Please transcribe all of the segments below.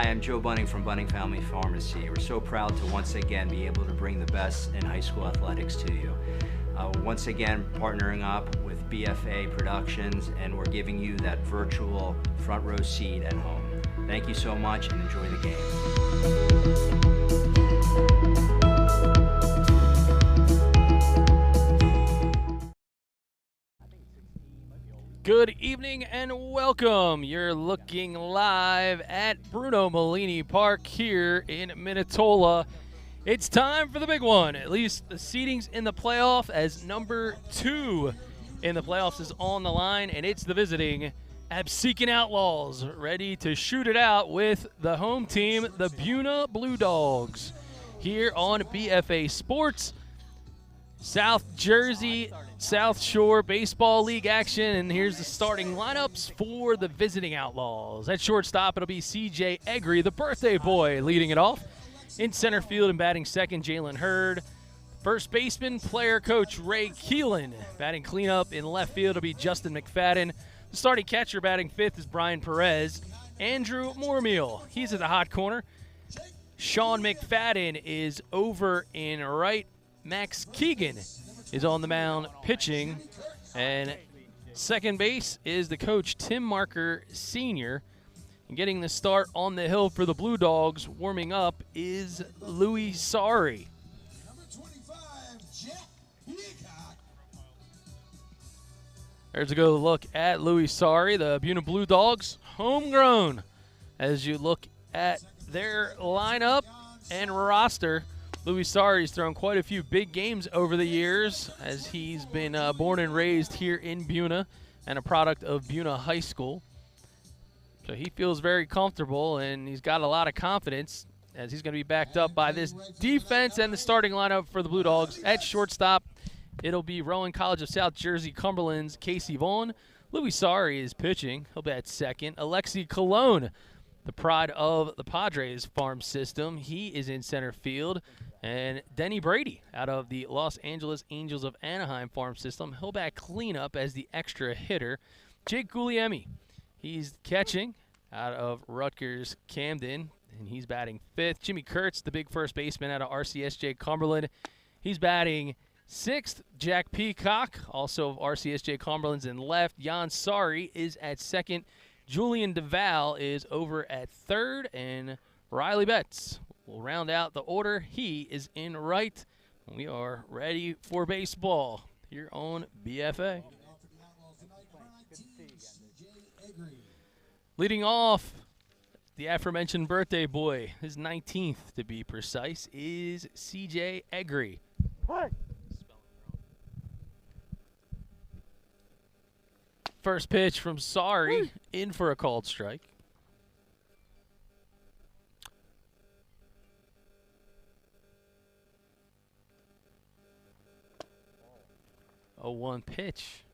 Hi, I'm Joe Bunting from Bunting Family Pharmacy. We're so proud to once again be able to bring the best in high school athletics to you. Once again, partnering up with BFA Productions, and we're giving you that virtual front row seat at home. Thank you so much and enjoy the game. Good evening and welcome. You're looking live at Bruno Melini Park here in Minotola. It's time for the big one. At least the seedings in the playoff, as number 2 in the playoffs is on the line, and it's the visiting Absecon Outlaws, ready to shoot it out with the home team, the Buena Blue Dogs, here on BFA Sports. South Jersey, South Shore Baseball League action, and here's the starting lineups for the visiting Outlaws. At shortstop, it'll be CJ Egri, the birthday boy, leading it off. In center field and batting second, Jalen Hurd. First baseman, player coach Ray Keelan. Batting cleanup in left field will be Justin McFadden. The starting catcher batting fifth is Brian Perez. Andrew Moormeal, he's at the hot corner. Sean McFadden is over in right. Max Keegan is on the mound pitching. And second base is the coach, Tim Marker Sr. And getting the start on the hill for the Blue Dogs, warming up, is Louis Sari. There's a good look at Louis Sari, the Buena Blue Dogs, homegrown. As you look at their lineup and roster, Louis Sari's thrown quite a few big games over the years, as he's been born and raised here in Buena and a product of Buena High School. So he feels very comfortable, and he's got a lot of confidence, as he's going to be backed up by this defense and the starting lineup for the Blue Dogs. At shortstop, it'll be Rowan College of South Jersey Cumberland's Casey Vaughn. Louis Sari is pitching. He'll be at second. Alexi Colon, the pride of the Padres farm system, he is in center field. And Denny Brady out of the Los Angeles Angels of Anaheim farm system, he'll bat cleanup as the extra hitter. Jake Guglielmi, he's catching out of Rutgers Camden, and he's batting fifth. Jimmy Kurtz, the big first baseman out of RCSJ Cumberland, he's batting sixth. Jack Peacock, also of RCSJ Cumberland's in left. Jan Sari is at second. Julian DeVal is over at third, and Riley Betts will round out the order. He is in right. We are ready for baseball here on BFA. Leading off, the aforementioned birthday boy, his 19th to be precise, is CJ Egri. What? First pitch from Sari, in for a called strike. A 1 pitch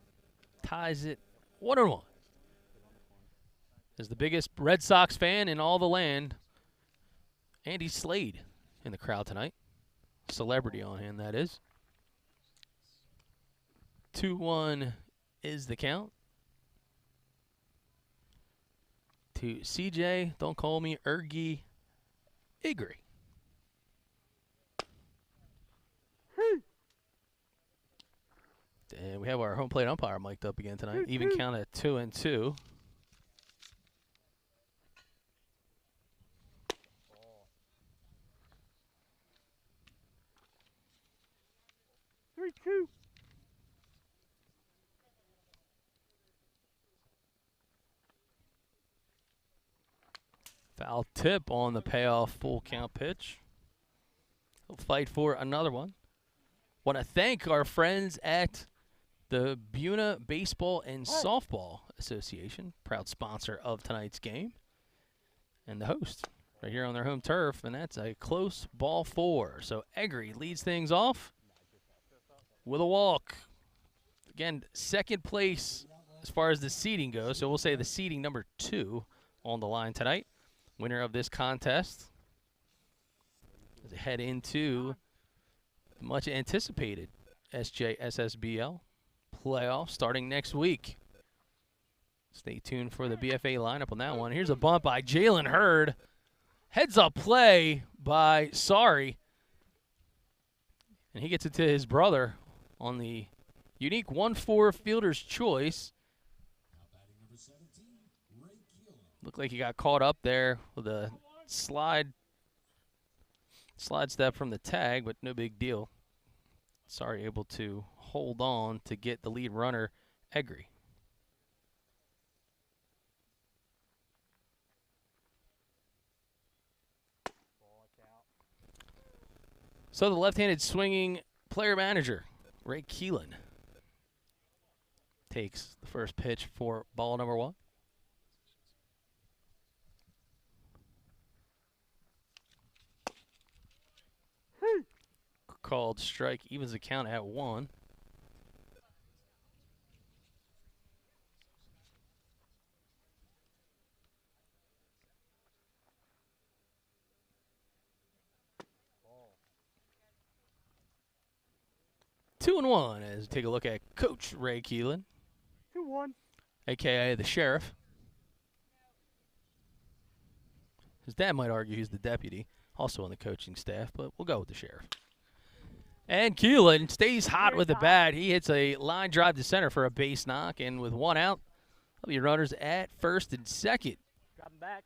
ties it 1-1. As the biggest Red Sox fan in all the land, Andy Slade in the crowd tonight. Celebrity on hand, that is. 2-1 is the count. To CJ, don't call me Ergi Egri. And we have our home plate umpire mic'd up again tonight. Even count at 2-2. Foul tip on the payoff full count pitch. He'll fight for another one. Want to thank our friends at the Buena Baseball and Softball Association, proud sponsor of tonight's game, and the host right here on their home turf, and that's a close ball 4. So Egri leads things off with a walk. Again, second place as far as the seeding goes, so we'll say the seeding number 2 on the line tonight. Winner of this contest as they head into the much anticipated SJSSBL playoff starting next week. Stay tuned for the BFA lineup on that one. Here's a bunt by Jalen Hurd. Heads-up play by Sorry. And he gets it to his brother on the unique 1-4 fielder's choice. Looked like he got caught up there with a slide step from the tag, but no big deal. Sorry, able to hold on to get the lead runner, Egri. So the left-handed swinging player manager, Ray Keelan, takes the first pitch for ball number 1. Called strike, evens the count at 1. Two and 1 as we take a look at Coach Ray Keelan. 2-1. AKA the Sheriff. His dad might argue he's the deputy, also on the coaching staff, but we'll go with the Sheriff. And Keelan stays hot with the bat. He hits a line drive to center for a base knock, and with 1 out, there'll be runners at first and second. Drop him back.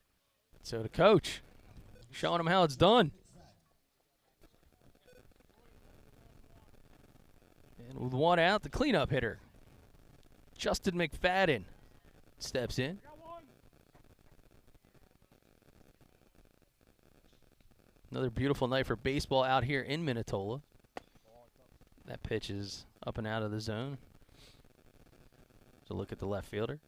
So the coach showing him how it's done. And with 1 out, the cleanup hitter, Justin McFadden, steps in. Another beautiful night for baseball out here in Minotola. That pitch is up and out of the zone. So look at the left fielder.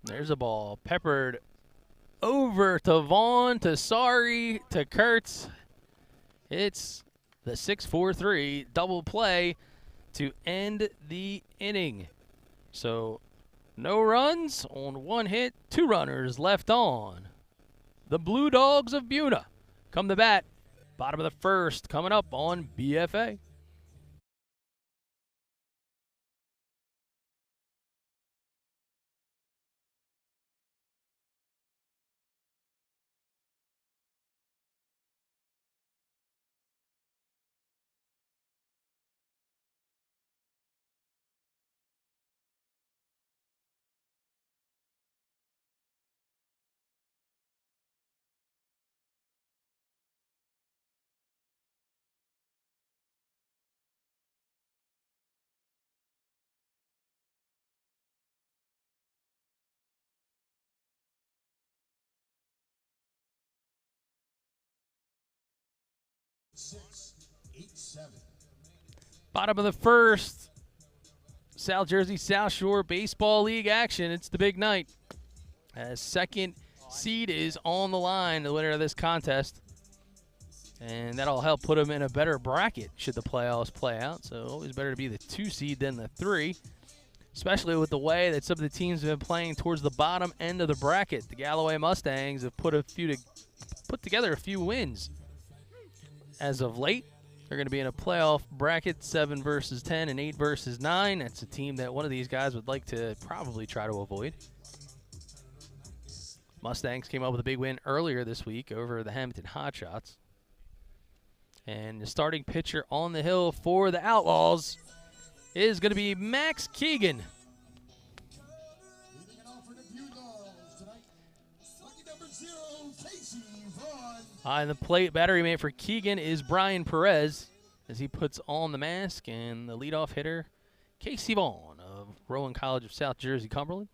There's a ball peppered over to Vaughn, to Sorry, to Kurtz. It's the 6-4-3 double play to end the inning. So no runs on 1 hit, 2 runners left on. The Blue Dogs of Buena come to bat. Bottom of the first coming up on BFA. Bottom of the first, South Jersey South Shore Baseball League action. It's the big night. As second seed is on the line, the winner of this contest. And that'll help put them in a better bracket should the playoffs play out. So always better to be the 2 seed than the 3, especially with the way that some of the teams have been playing towards the bottom end of the bracket. The Galloway Mustangs have put together a few wins as of late. They're going to be in a playoff bracket, 7 versus 10 and 8 versus 9. That's a team that one of these guys would like to probably try to avoid. Mustangs came up with a big win earlier this week over the Hamilton Hotshots. And the starting pitcher on the hill for the Outlaws is going to be Max Keegan. On the plate, battery mate for Keegan is Brian Perez as he puts on the mask, and the leadoff hitter, Casey Vaughn of Rowan College of South Jersey, Cumberland.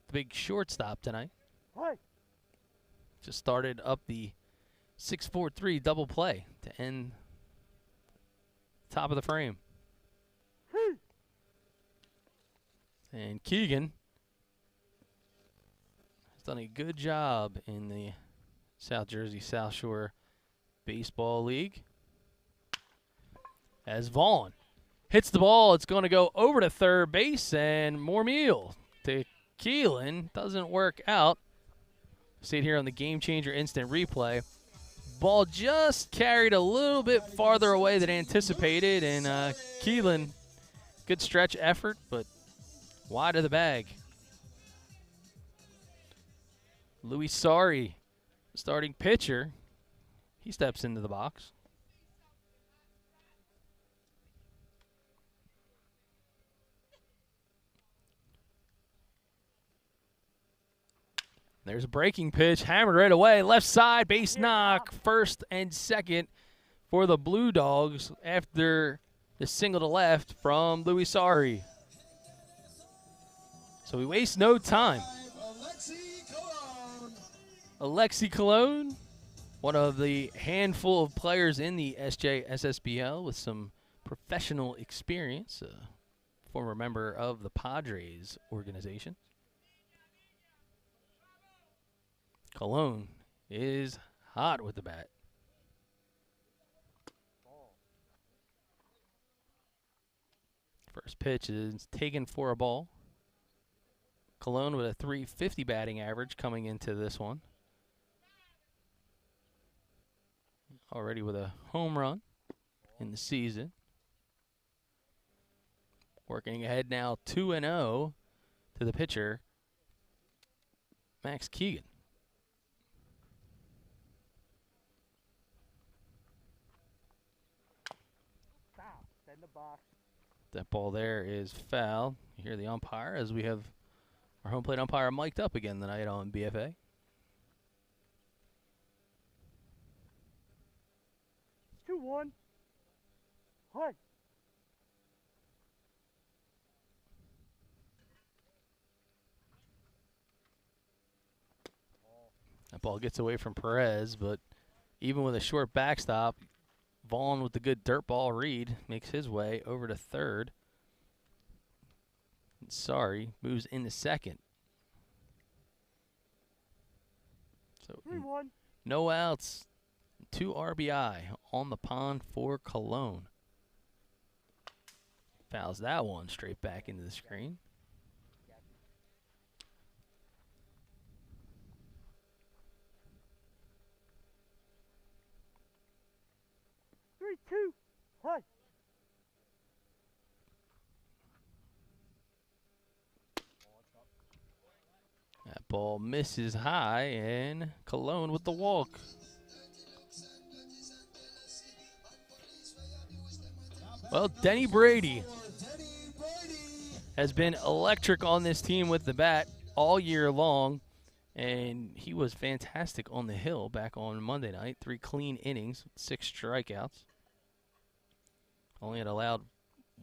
The big shortstop tonight. Just started up the 6-4-3 double play to end top of the frame. And Keegan has done a good job in the South Jersey South Shore Baseball League. As Vaughn hits the ball, it's going to go over to third base, and more meal to Keelan. Doesn't work out. See it here on the Gamechanger instant replay. Ball just carried a little bit farther away than anticipated, and Keelan, good stretch effort, but wide of the bag. Louis Sari, starting pitcher, he steps into the box. There's a breaking pitch, hammered right away, left side, base knock, first and second for the Blue Dogs after the single to left from Louis Sari. So we waste no time. Alexi Cologne, one of the handful of players in the Sjssbl with some professional experience, a former member of the Padres organization. Cologne is hot with the bat. First pitch is taken for a ball. Cologne with a .350 batting average coming into this one. Already with a home run in the season. Working ahead now 2-0 to the pitcher, Max Keegan. In the box. That ball there is foul. You hear the umpire as we have our home plate umpire mic'd up again tonight on BFA. 2-1. Hi. That ball gets away from Perez, but even with a short backstop, Vaughn with the good dirt ball read makes his way over to third. Sorry, moves into second. So 3-1. no outs, 2 RBI on the pond for Cologne. Fouls that one straight back into the screen. Two. Hi. That ball misses high, and Cologne with the walk. Well, Denny Brady has been electric on this team with the bat all year long, and he was fantastic on the hill back on Monday night. 3 clean innings, 6 strikeouts. Only had allowed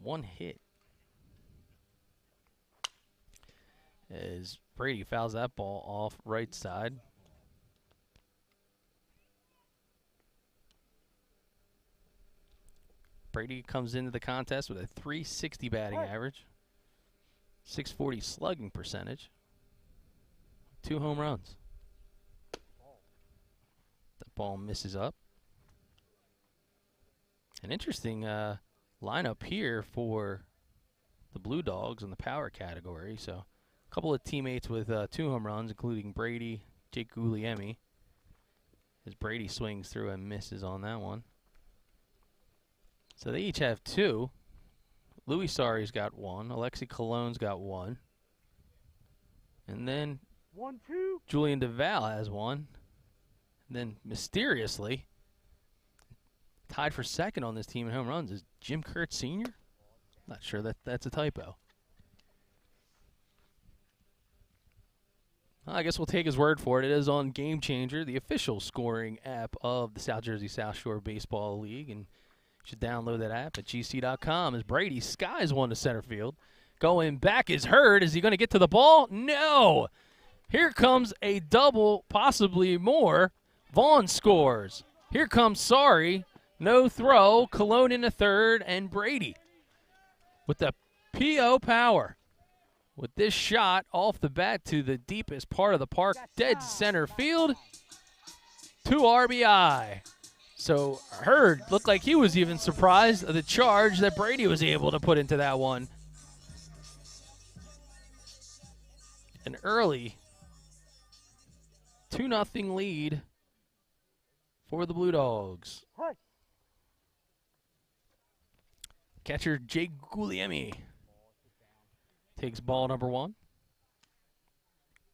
1 hit. As Brady fouls that ball off right side. Brady comes into the contest with a .360 batting average, .640 slugging percentage, 2 home runs. That ball misses up. An interesting lineup here for the Blue Dogs in the power category. So a couple of teammates with 2 home runs, including Brady, Jake Guglielmi, as Brady swings through and misses on that one. So they each have 2. Louis Sari's got 1. Alexi Cologne's got 1. And then 1-2. Julian DeVal has 1. And then mysteriously, tied for second on this team in home runs is Jim Kurtz Sr. Not sure that's a typo. I guess we'll take his word for it. It is on Gamechanger, the official scoring app of the South Jersey South Shore Baseball League, and you should download that app at gc.com. As Brady skies one to center field. Going back is Hurd. Is he going to get to the ball? No. Here comes a double, possibly more. Vaughn scores. Here comes Sari. No throw. Cologne in the third, and Brady with the PO power. With this shot off the bat to the deepest part of the park, dead center field. 2 RBI. So Hurd looked like he was even surprised of the charge that Brady was able to put into that one. An early 2-0 lead for the Blue Dogs. Hi. Catcher Jake Guglielmi takes ball number 1.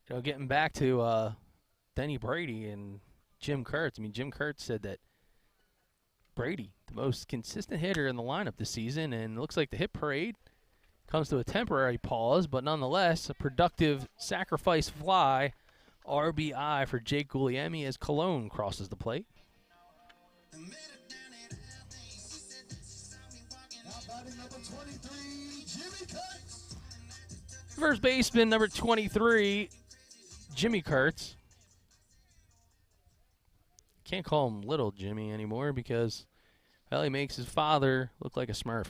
You know, getting back to Denny Brady and Jim Kurtz. I mean, Jim Kurtz said that Brady, the most consistent hitter in the lineup this season, and it looks like the hit parade comes to a temporary pause, but nonetheless, a productive sacrifice fly RBI for Jake Guglielmi as Cologne crosses the plate. First baseman, number 23, Jimmy Kurtz. Can't call him Little Jimmy anymore because, well, he makes his father look like a Smurf.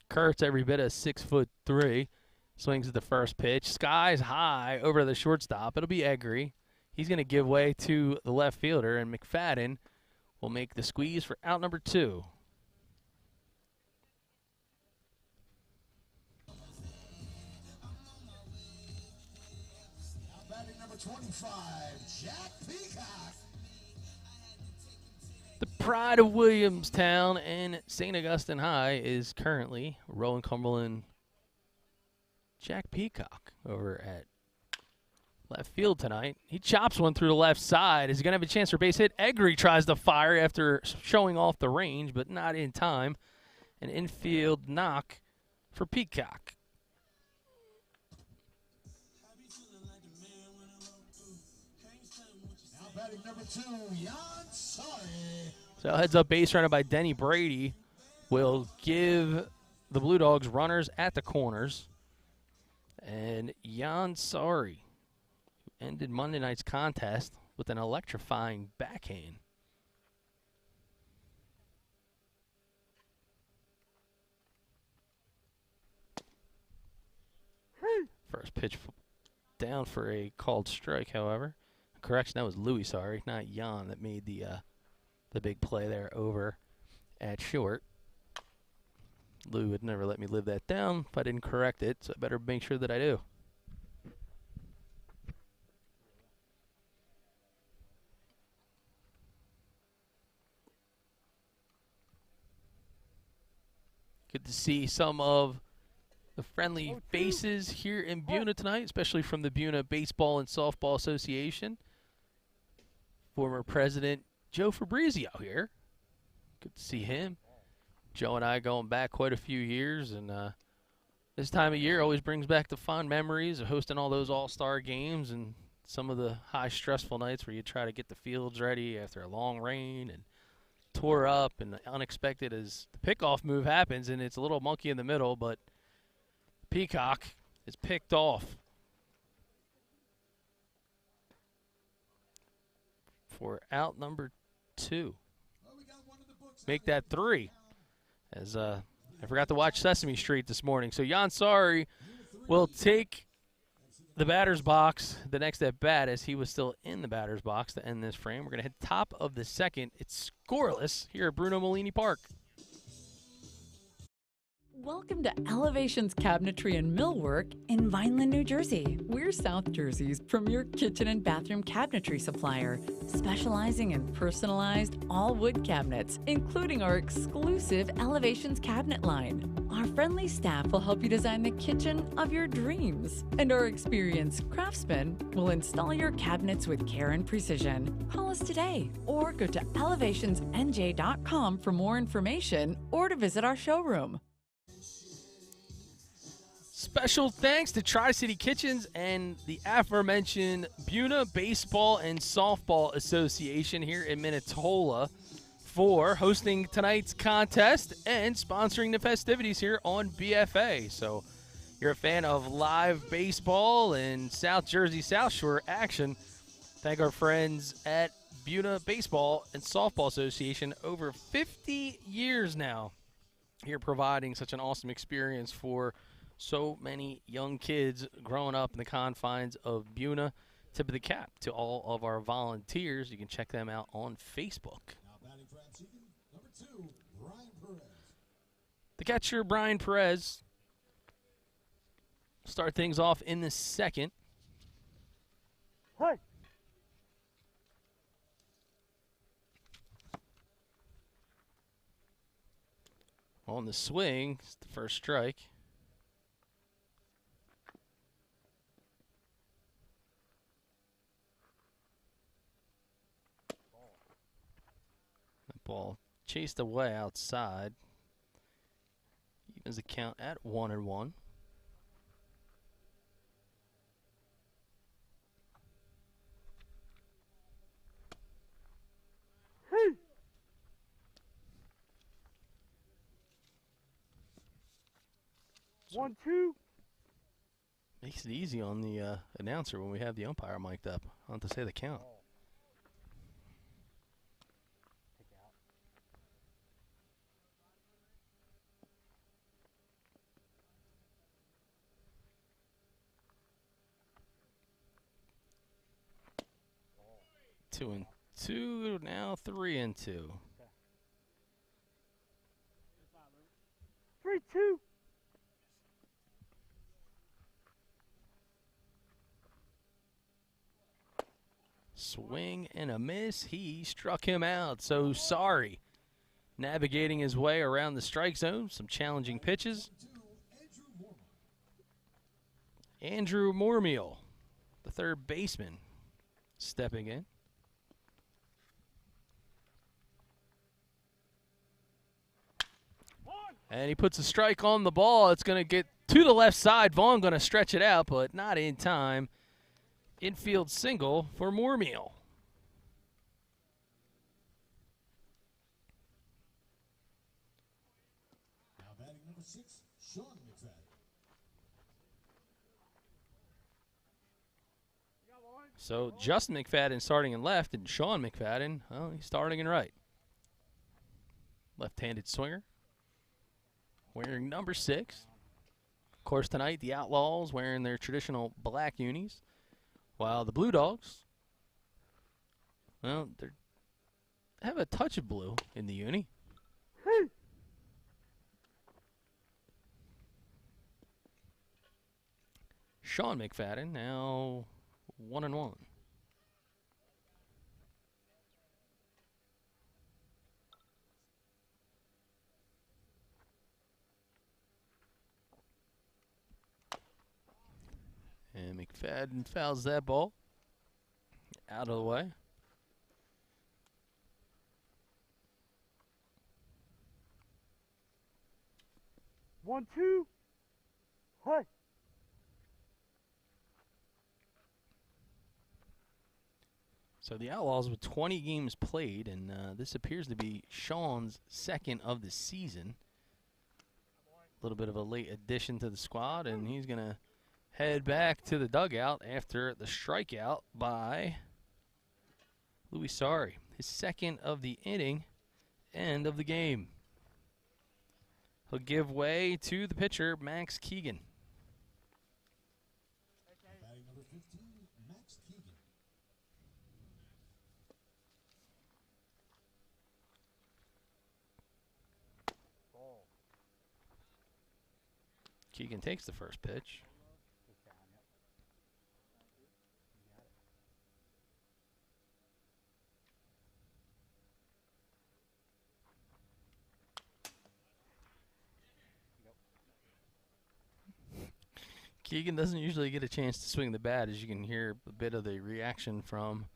Kurtz, every bit of 6'3", swings at the first pitch. Skies high over the shortstop. It'll be Eggery. He's going to give way to the left fielder, and McFadden will make the squeeze for out number 2. Number 25, Jack Peacock. The pride of Williamstown and St. Augustine High is currently Rowan Cumberland Jack Peacock over at left field tonight. He chops one through the left side. Is he going to have a chance for base hit? Eggery tries to fire after showing off the range, but not in time. An infield knock for Peacock. Now batting number 2, Jan Sorry. So heads up base runner by Denny Brady will give the Blue Dogs runners at the corners. And Jan Sorry ended Monday night's contest with an electrifying backhand. First pitch down for a called strike, however. Correction, that was Louis Sorry, not Jan, that made the big play there over at short. Lou would never let me live that down if I didn't correct it, so I better make sure that I do. Good to see some of the friendly faces here in Buena tonight, especially from the Buena Baseball and Softball Association. Former President Joe Fabrizio here. Good to see him. Joe and I going back quite a few years, and this time of year always brings back the fond memories of hosting all those all-star games and some of the high stressful nights where you try to get the fields ready after a long rain and tore up and unexpected as the pickoff move happens, and it's a little monkey in the middle, but Peacock is picked off for out number 2. Make that 3. As I forgot to watch Sesame Street this morning. So Jan Sorry will take the batter's box the next at bat as he was still in the batter's box to end this frame. We're going to hit top of the second. It's scoreless here at Bruno Melini Park. Welcome to Elevations Cabinetry and Millwork in Vineland, New Jersey. We're South Jersey's premier kitchen and bathroom cabinetry supplier, specializing in personalized all-wood cabinets, including our exclusive Elevations cabinet line. Our friendly staff will help you design the kitchen of your dreams, and our experienced craftsmen will install your cabinets with care and precision. Call us today or go to elevationsnj.com for more information or to visit our showroom. Special thanks to Tri-City Kitchens and the aforementioned Buena Baseball and Softball Association here in Minotola for hosting tonight's contest and sponsoring the festivities here on BFA. So you're a fan of live baseball and South Jersey South Shore action, thank our friends at Buena Baseball and Softball Association, over 50 years now here providing such an awesome experience for so many young kids growing up in the confines of Buena. Tip of the cap to all of our volunteers. You can check them out on Facebook. Now batting for Absecon, number 2, Brian Perez. The catcher, Brian Perez, start things off in the second. Hey! On the swing, it's the first strike. That ball chased away outside. Evens the count at 1-1. Hey! 1-2. Makes it easy on the announcer when we have the umpire mic'd up. I'll have to say the count. Two and two, now 3-2. 3-2. Swing and a miss. He struck him out. So sorry. Navigating his way around the strike zone. Some challenging pitches. Andrew Mormeal, the third baseman, stepping in. And he puts a strike on the ball. It's going to get to the left side. Vaughn going to stretch it out, but not in time. Infield single for Mormeal. Now batting number 6, Sean McFadden. So Justin McFadden starting in left, and Sean McFadden, well, he's starting in right. Left-handed swinger, wearing number 6. Of course, tonight the Outlaws wearing their traditional black unis, while the Blue Dogs, well, they have a touch of blue in the uni. Sean McFadden now 1-1. And McFadden fouls that ball out of the way. 1-2. Hey! So the Outlaws with 20 games played, and this appears to be Sean's second of the season. A little bit of a late addition to the squad, and he's going to head back to the dugout after the strikeout by Louis Sari. His second of the inning, end of the game. He'll give way to the pitcher, Max Keegan. Batting number 15, Max Keegan. Keegan takes the first pitch. Keegan doesn't usually get a chance to swing the bat, as you can hear a bit of the reaction from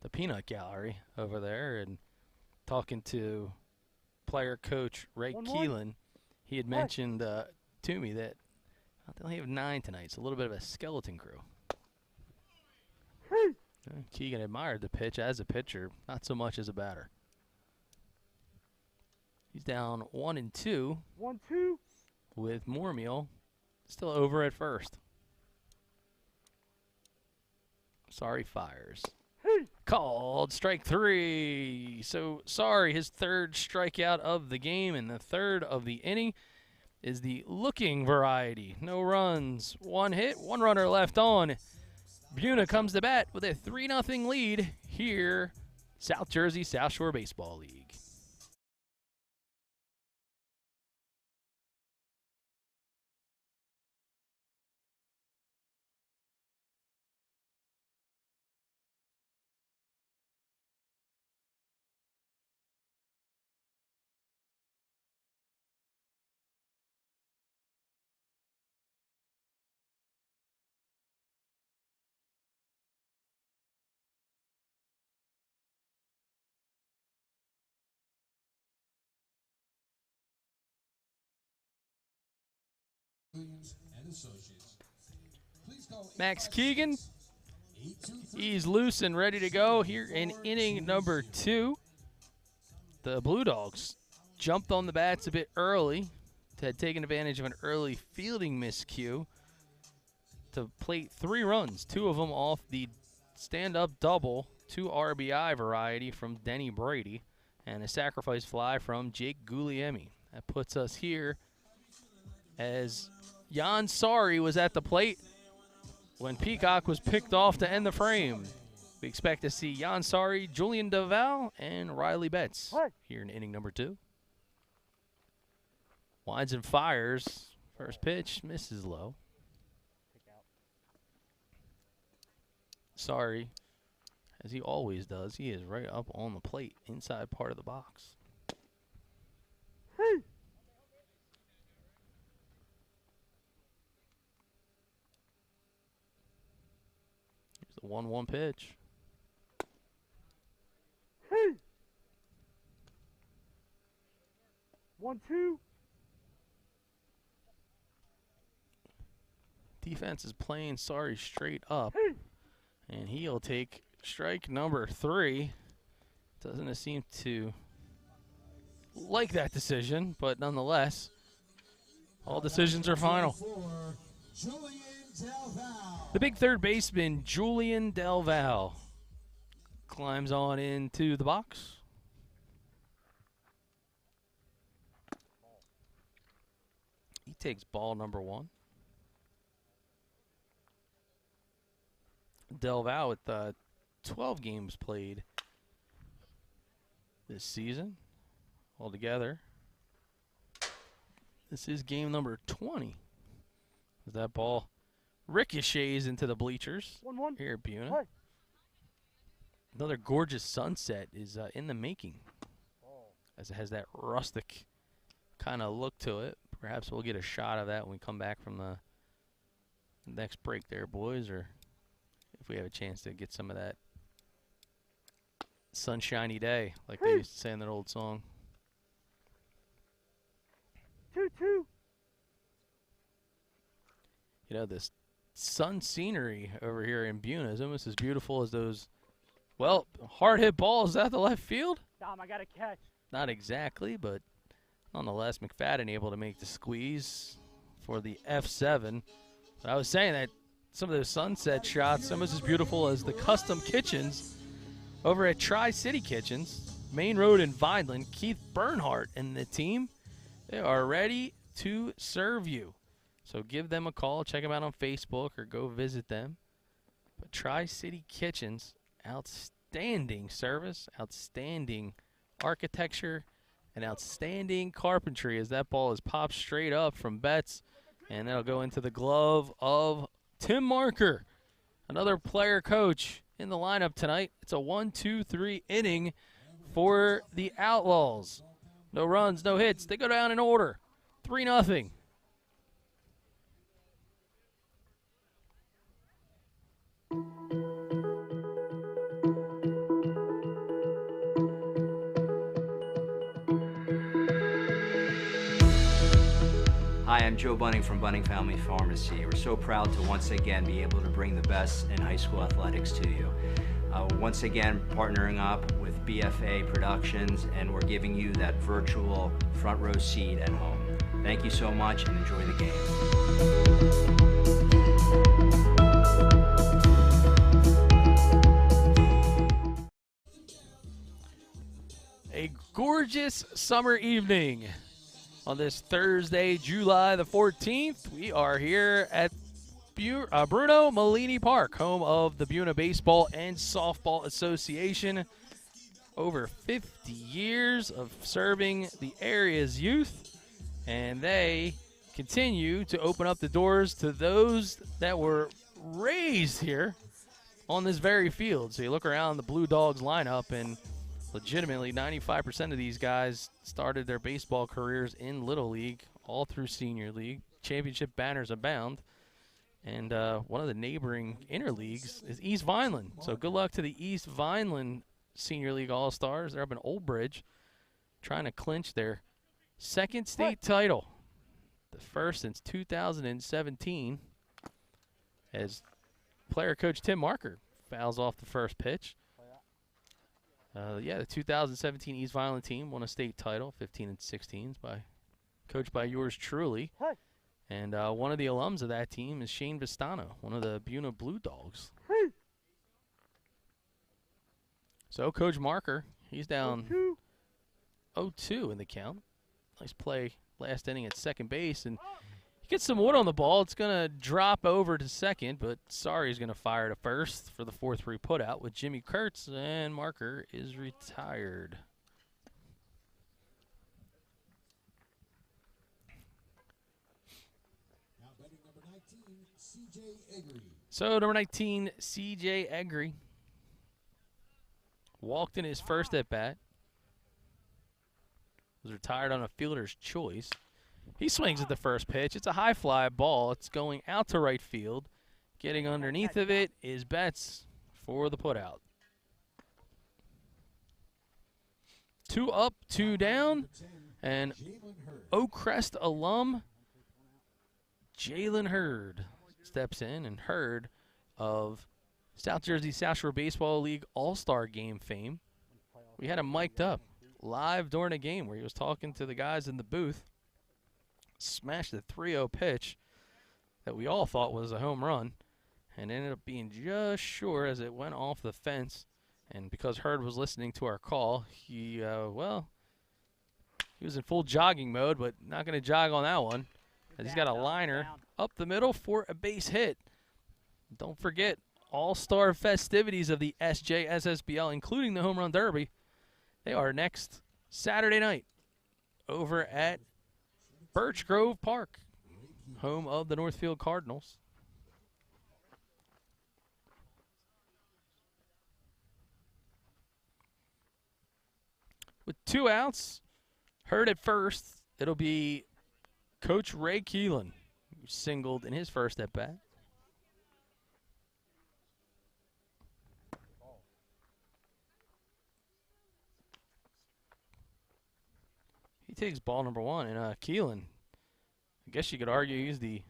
the peanut gallery over there. And talking to player coach Ray 1-1. Keelan, he had mentioned to me that they only have 9 tonight. It's a little bit of a skeleton crew. Keegan admired the pitch as a pitcher, not so much as a batter. He's down 1-2 1-2. with Mormeal still over at first. Sorry fires. Called strike 3. So Sorry, his third strikeout of the game and the third of the inning is the looking variety. No runs, 1 hit, 1 runner left on. Buena comes to bat with a 3-0 lead here, South Jersey South Shore Baseball League. Williams and Associates. Please call Max Keegan, he's loose and ready to go here in inning number 2. The Blue Dogs jumped on the bats a bit early, had taken advantage of an early fielding miscue to plate 3 runs, 2 of them off the stand-up double, 2 RBI variety from Denny Brady, and a sacrifice fly from Jake Guglielmi. That puts us here as Jan Sari was at the plate when Peacock was picked off to end the frame. We expect to see Jan Sari, Julian Deval, and Riley Betts here in inning number 2. Winds and fires. First pitch misses low. Sari, as he always does, he is right up on the plate, inside part of the box. Hey. Here's the 1-1 pitch. Hey. 1-2. Defense is playing Sari straight up, Hey. and he'll take strike number 3. Doesn't seem to like that decision, but nonetheless, all decisions are final. The big third baseman, Julian Delval, climbs on into the box. He takes ball number 1. Delval with 12 games played this season altogether. This is game number 20. As that ball ricochets into the bleachers 1-1. here at Buena. Hey. Another gorgeous sunset is in the making, as it has that rustic kind of look to it. Perhaps we'll get a shot of that when we come back from the next break there, boys, or if we have a chance to get some of that sunshiny day, like they used to say in that old song. 2-2. You know, this sun scenery over here in Buena is almost as beautiful as those, well, hard-hit balls at the left field. Dom, I got a catch. Not exactly, but nonetheless, McFadden able to make the squeeze for the F7. But I was saying that some of those sunset shots almost as beautiful as the custom kitchens over at Tri-City Kitchens, Main Road in Vineland. Keith Bernhardt and the team, they are ready to serve you. So give them a call, check them out on Facebook, or go visit them. But Tri-City Kitchens, outstanding service, outstanding architecture, and outstanding carpentry, as that ball is popped straight up from Betts, and that'll go into the glove of Tim Marker, another player coach in the lineup tonight. It's a 1-2-3 inning for the Outlaws. No runs, no hits. They go down in order. 3-0. Hi, I'm Joe Bunting from Bunting Family Pharmacy. We're so proud to once again be able to bring the best in high school athletics to you. Once again, partnering up with BFA Productions, and we're giving you that virtual front row seat at home. Thank you so much, and enjoy the game. A gorgeous summer evening on this Thursday, July the 14th. We are here at Bruno Melini Park, home of the Buena Baseball and Softball Association. Over 50 years of serving the area's youth, and they continue to open up the doors to those that were raised here on this very field. So you look around the Blue Dogs lineup, and legitimately 95% of these guys started their baseball careers in Little League, all through Senior League. Championship banners abound. And one of the neighboring interleagues is East Vineland. So good luck to the East Vineland Senior League All-Stars. They're up in Old Bridge trying to clinch their second state title. the first since 2017, as player coach Tim Marker fouls off the first pitch. The 2017 East Violent team won a state title, 15 and 16s, coached by yours truly. Hey. And one of the alums of that team is Shane Vistano, one of the Buena Blue Dogs. Hey. So Coach Marker, he's down 2. 0-2 in the count. Nice play last inning at second base, and he gets some wood on the ball. It's going to drop over to second, but Sari's going to fire to first for the 4-3 putout with Jimmy Kurtz, and Marker is retired. Now betting number 19, C.J. Eggery. So number 19, C.J. Eggery, walked in his first at bat. Was retired on a fielder's choice. He swings at the first pitch. It's a high fly ball. It's going out to right field. Getting underneath of it is Betts for the putout. 2 up, 2 down, and Oak Crest alum Jalen Hurd steps in, and Hurd of South Jersey South Shore Baseball League All-Star Game fame. We had him mic'd up live during a game where he was talking to the guys in the booth. Smashed the 3-0 pitch that we all thought was a home run, and ended up being just short as it went off the fence. And because Hurd was listening to our call, he was in full jogging mode, but not going to jog on that one, as he's got a liner up the middle for a base hit. Don't forget, all-star festivities of the SJSSBL, including the Home Run Derby, they are next Saturday night over at Birch Grove Park, home of the Northfield Cardinals. With 2 outs, Hurd at first, it'll be Coach Ray Keelan, who singled in his first at-bat. He takes ball number 1, and Keelan, I guess you could argue he's the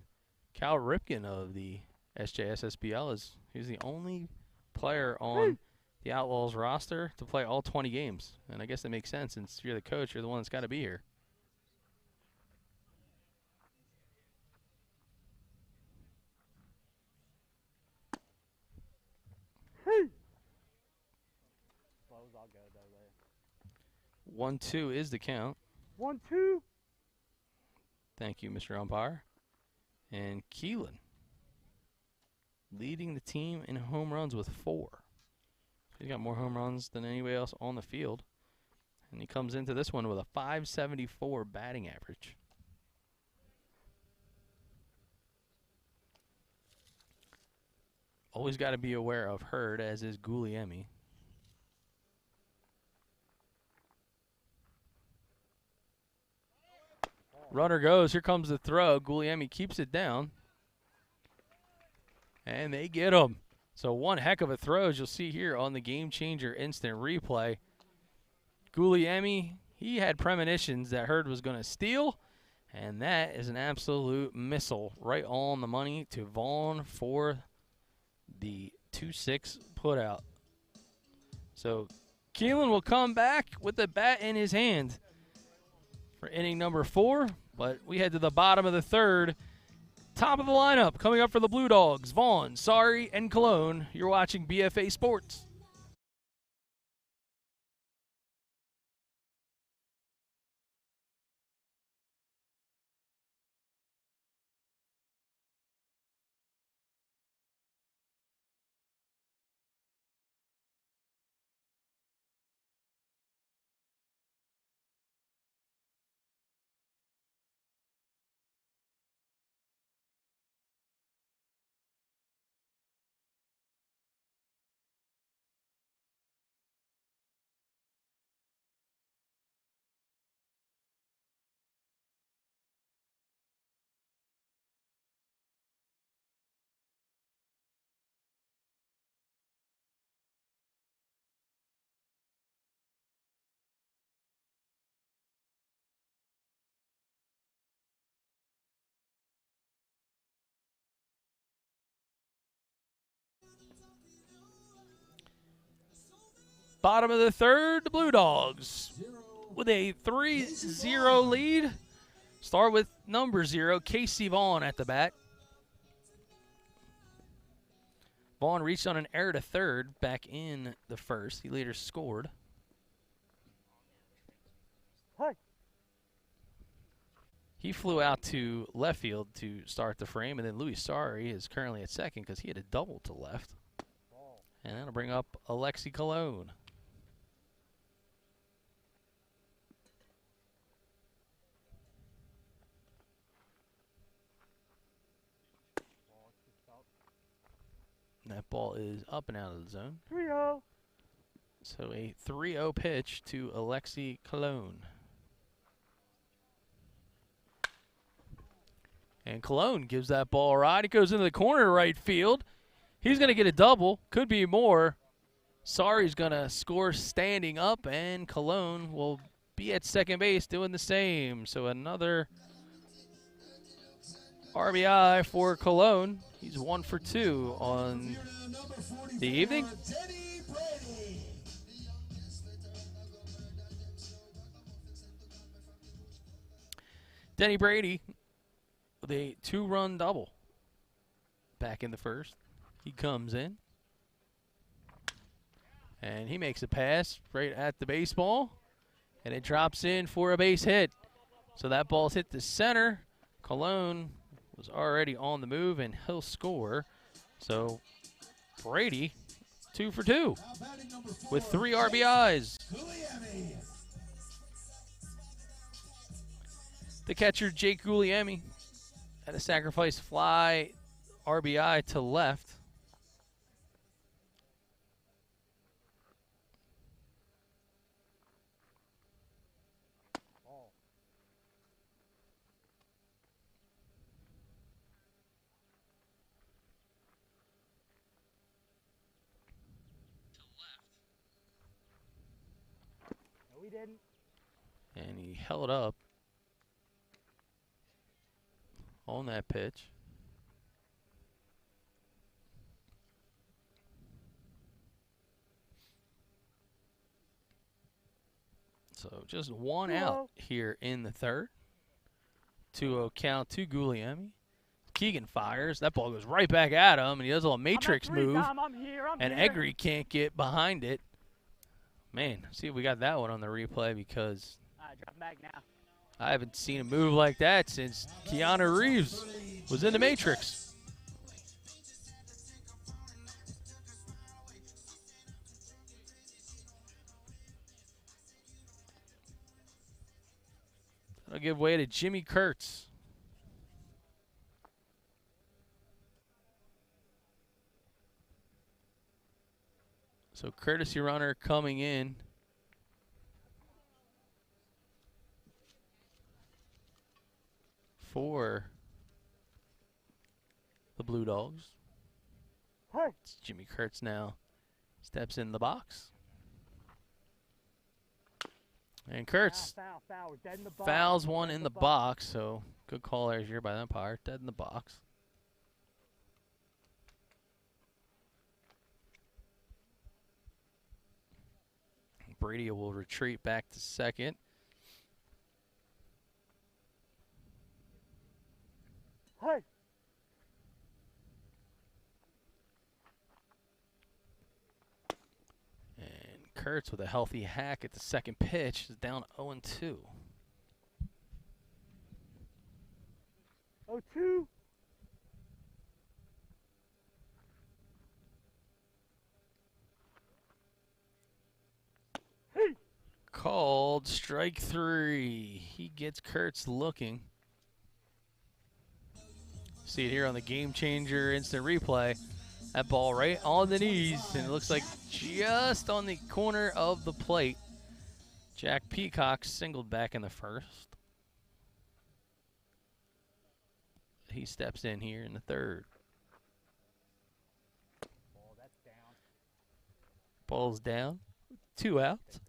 Cal Ripken of the SJSSBL. He's the only player on the Outlaws roster to play all 20 games. And I guess that makes sense, since you're the coach, you're the one that's got to be here. Hey. 1-2 is the count. 1-2. Thank you, Mr. Umpire. And Keelan leading the team in home runs with 4. He's got more home runs than anybody else on the field. And he comes into this one with a .574 batting average. Always got to be aware of Hurd, as is Guglielmi. Runner goes. Here comes the throw. Guglielmi keeps it down. And they get him. So one heck of a throw, as you'll see here on the Gamechanger instant replay. Guglielmi, he had premonitions that Hurd was going to steal. And that is an absolute missile right on the money to Vaughn for the 2-6 putout. So Keelan will come back with the bat in his hand for inning number 4. But we head to the bottom of the third. Top of the lineup coming up for the Blue Dogs, Vaughn, Sari, and Cologne. You're watching BFA Sports. Bottom of the third, the Blue Dogs with a 3-0 lead. Start with number 0, Casey Vaughn at the bat. Vaughn reached on an error to third back in the first. He later scored. Hey. He flew out to left field to start the frame, and then Louis Sari is currently at second because he had a double to left. And that'll bring up Alexi Cologne. That ball is up and out of the zone. 3-0. So a 3-0 pitch to Alexi Cologne. And Cologne gives that ball a ride. He goes into the corner right field. He's going to get a double. Could be more. Sari's going to score standing up, and Cologne will be at second base doing the same. So another RBI for Cologne. He's 1 for 2 on the evening. Denny Brady with a 2-run double. Back in the first. He comes in. And he makes a pass right at the baseball. And it drops in for a base hit. So that ball's hit the center. Cologne was already on the move, and he'll score. So Brady, 2 for 2 with 3 RBIs. The catcher, Jake Guglielmi, had a sacrifice fly RBI to left. No, we didn't. And he held up on that pitch. So just 1 out here in the third. 2-0 count to Guglielmi. Keegan fires. That ball goes right back at him, and he does a little matrix move. And Egri can't get behind it. Man, see if we got that one on the replay, because Drop back now. I haven't seen a move like that since Keanu Reeves was in the Matrix. That'll give way to Jimmy Kurtz. So courtesy runner coming in. For the Blue Dogs. Hey. It's Jimmy Kurtz now steps in the box. And Kurtz Foul. We're dead in the box. fouls one in the box, so good call there here by the umpire. Dead in the box. Brady will retreat back to second. Hey. And Kurtz with a healthy hack at the second pitch is down 0-2. 0-2. Hey. Called strike 3. He gets Kurtz looking. See it here on the Gamechanger instant replay. That ball right on the knees, and it looks like just on the corner of the plate. Jack Peacock singled back in the first. He steps in here in the third. Ball's down. 2 outs.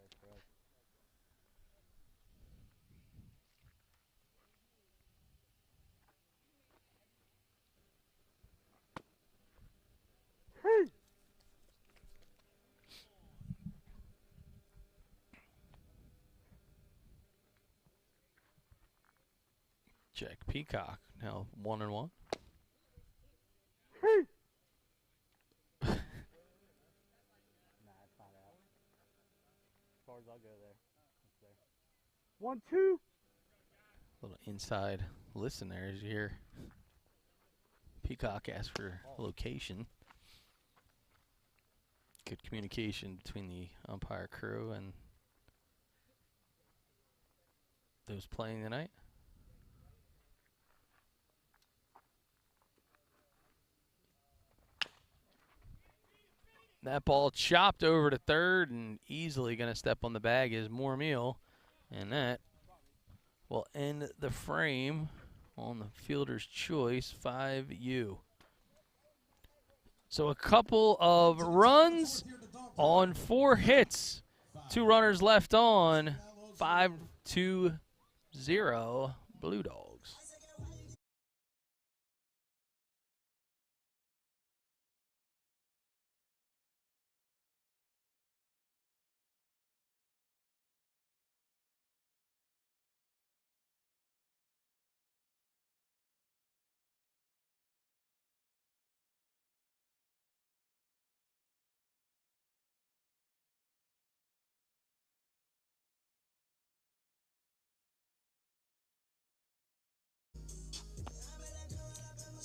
Check. Peacock now 1-1. Nah, it's not out. As far as I'll go there. It's there. 1-2. Little inside listen there as you hear Peacock ask for location. Good communication between the umpire crew and those playing tonight. That ball chopped over to third, and easily going to step on the bag is Moormeal, and that will end the frame on the fielder's choice, 5U. So a couple of runs on 4 hits. 2 runners left on, 5-2-0 Blue Dogs.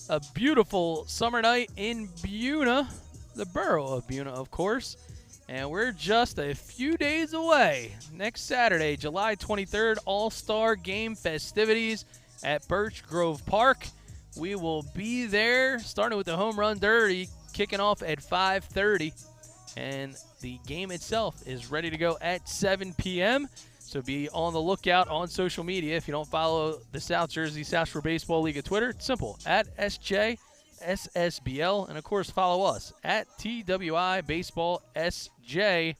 A beautiful summer night in Buena, the borough of Buena, of course. And we're just a few days away. Next Saturday, July 23rd, All-Star Game festivities at Birch Grove Park. We will be there, starting with the Home Run Derby, kicking off at 5:30. And the game itself is ready to go at 7 p.m., so be on the lookout on social media. If you don't follow the South Jersey South Shore Baseball League at Twitter, it's simple, at Sjssbl. And, of course, follow us at TWI Baseball SJ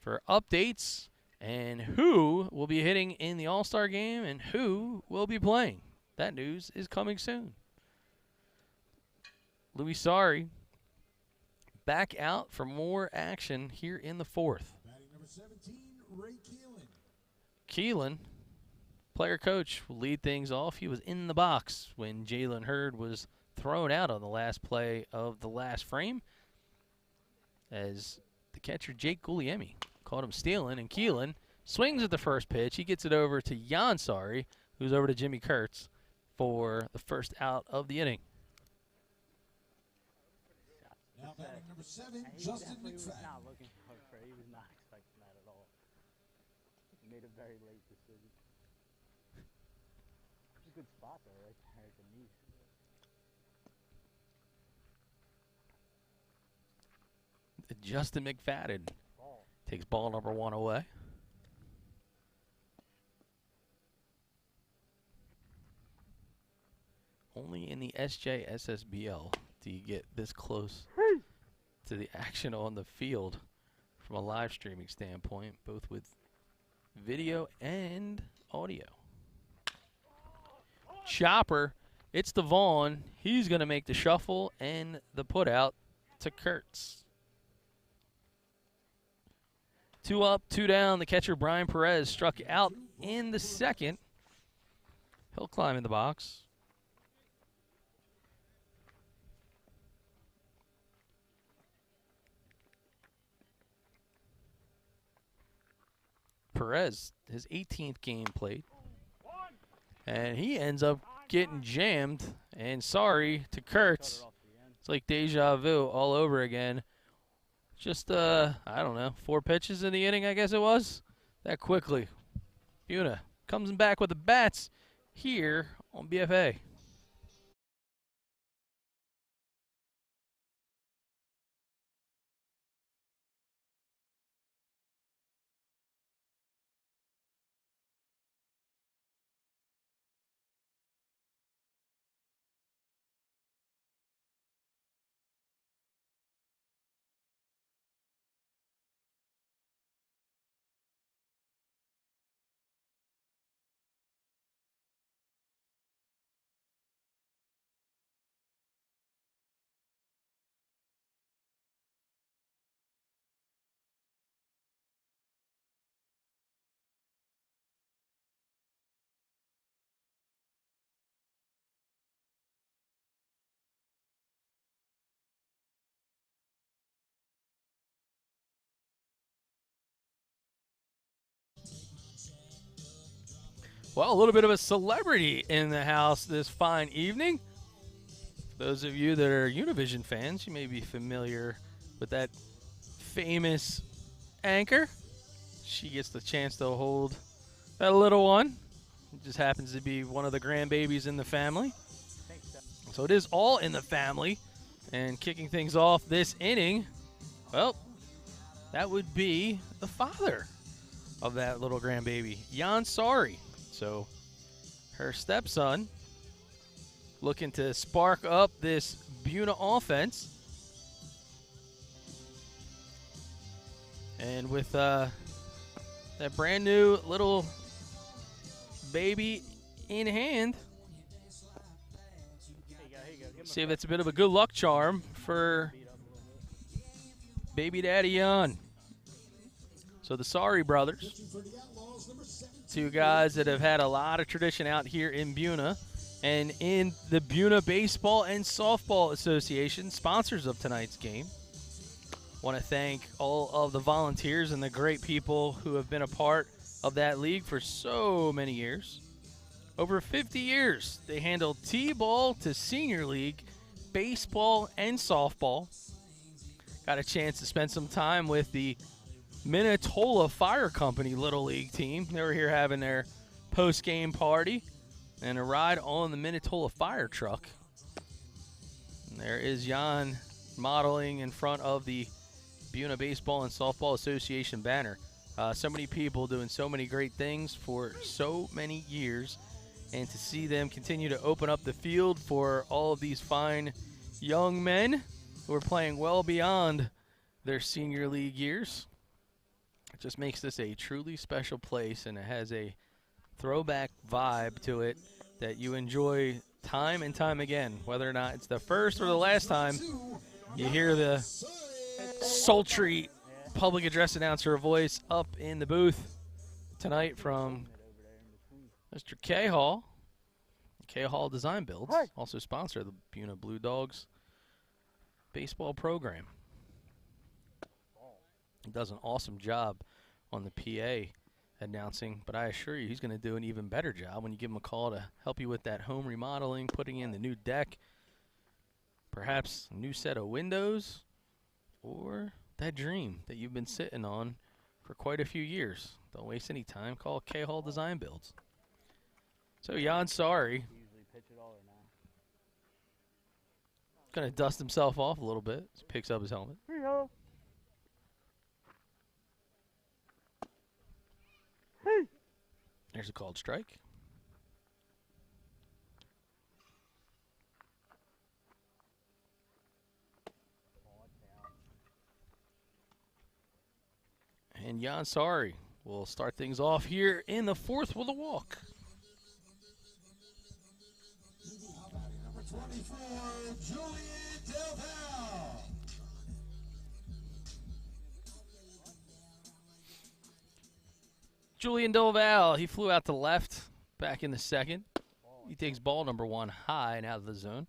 for updates and who will be hitting in the All-Star Game and who will be playing. That news is coming soon. Louis Sari back out for more action here in the 4th. Batting number 17, Ray Keelan. Keelan, player coach, will lead things off. He was in the box when Jalen Hurd was thrown out on the last play of the last frame, as the catcher Jake Guglielmi caught him stealing, and Keelan swings at the first pitch. He gets it over to Jansari, who's over to Jimmy Kurtz for the first out of the inning. Now batting number 7, He Justin definitely was McFadden. not looking for it. He was not expecting that at all. He made a very late decision. It's a good spot though, right there at the knees. Justin McFadden Ball. takes ball number 1 away. Only in the SJSSBL do you get this close to the action on the field from a live streaming standpoint, both with video and audio. Chopper, it's the Vaughn. He's going to make the shuffle and the put out to Kurtz. 2 up, 2 down. The catcher, Brian Perez, struck out in the second. He'll climb in the box. Perez, his 18th game played. And he ends up getting jammed. And sorry to Kurtz. It's like deja vu all over again. Just, I don't know, 4 pitches in the inning, I guess it was. That quickly. Buena comes back with the bats here on BFA. Well, a little bit of a celebrity in the house this fine evening. Those of you that are Univision fans, you may be familiar with that famous anchor. She gets the chance to hold that little one. It just happens to be one of the grandbabies in the family. So it is all in the family. And kicking things off this inning, well, that would be the father of that little grandbaby, Jan Sari. So her stepson looking to spark up this Buena offense. And with that brand new little baby in hand, see if it's a bit of a good luck charm for baby daddy Jan. So the Sari brothers, two guys that have had a lot of tradition out here in Buena and in the Buena Baseball and Softball Association, sponsors of tonight's game. Want to thank all of the volunteers and the great people who have been a part of that league for so many years. Over 50 years, they handled T-ball to senior league, baseball, and softball. Got a chance to spend some time with the Minotola Fire Company Little League team. They were here having their post-game party and a ride on the Minotola fire truck. And there is Jan modeling in front of the Buena Baseball and Softball Association banner. So many people doing so many great things for so many years. And to see them continue to open up the field for all of these fine young men who are playing well beyond their senior league years, it just makes this a truly special place, and it has a throwback vibe to it that you enjoy time and time again. Whether or not it's the first or the last time you hear the sultry public address announcer voice up in the booth tonight from Mr. K. Hall. K. Hall Design Builds, also sponsor of the Buena Blue Dogs baseball program. He does an awesome job on the PA announcing, but I assure you he's going to do an even better job when you give him a call to help you with that home remodeling, putting in the new deck, perhaps a new set of windows, or that dream that you've been sitting on for quite a few years. Don't waste any time. Call K. Hall Design Builds. So Jan Sari going to dust himself off a little bit. Picks up his helmet. There's a called strike. And Jan Sari will start things off here in the fourth with a walk. Number 24, Julian Delval. Julian Delval, he flew out to left back in the second. He takes ball number one high and out of the zone.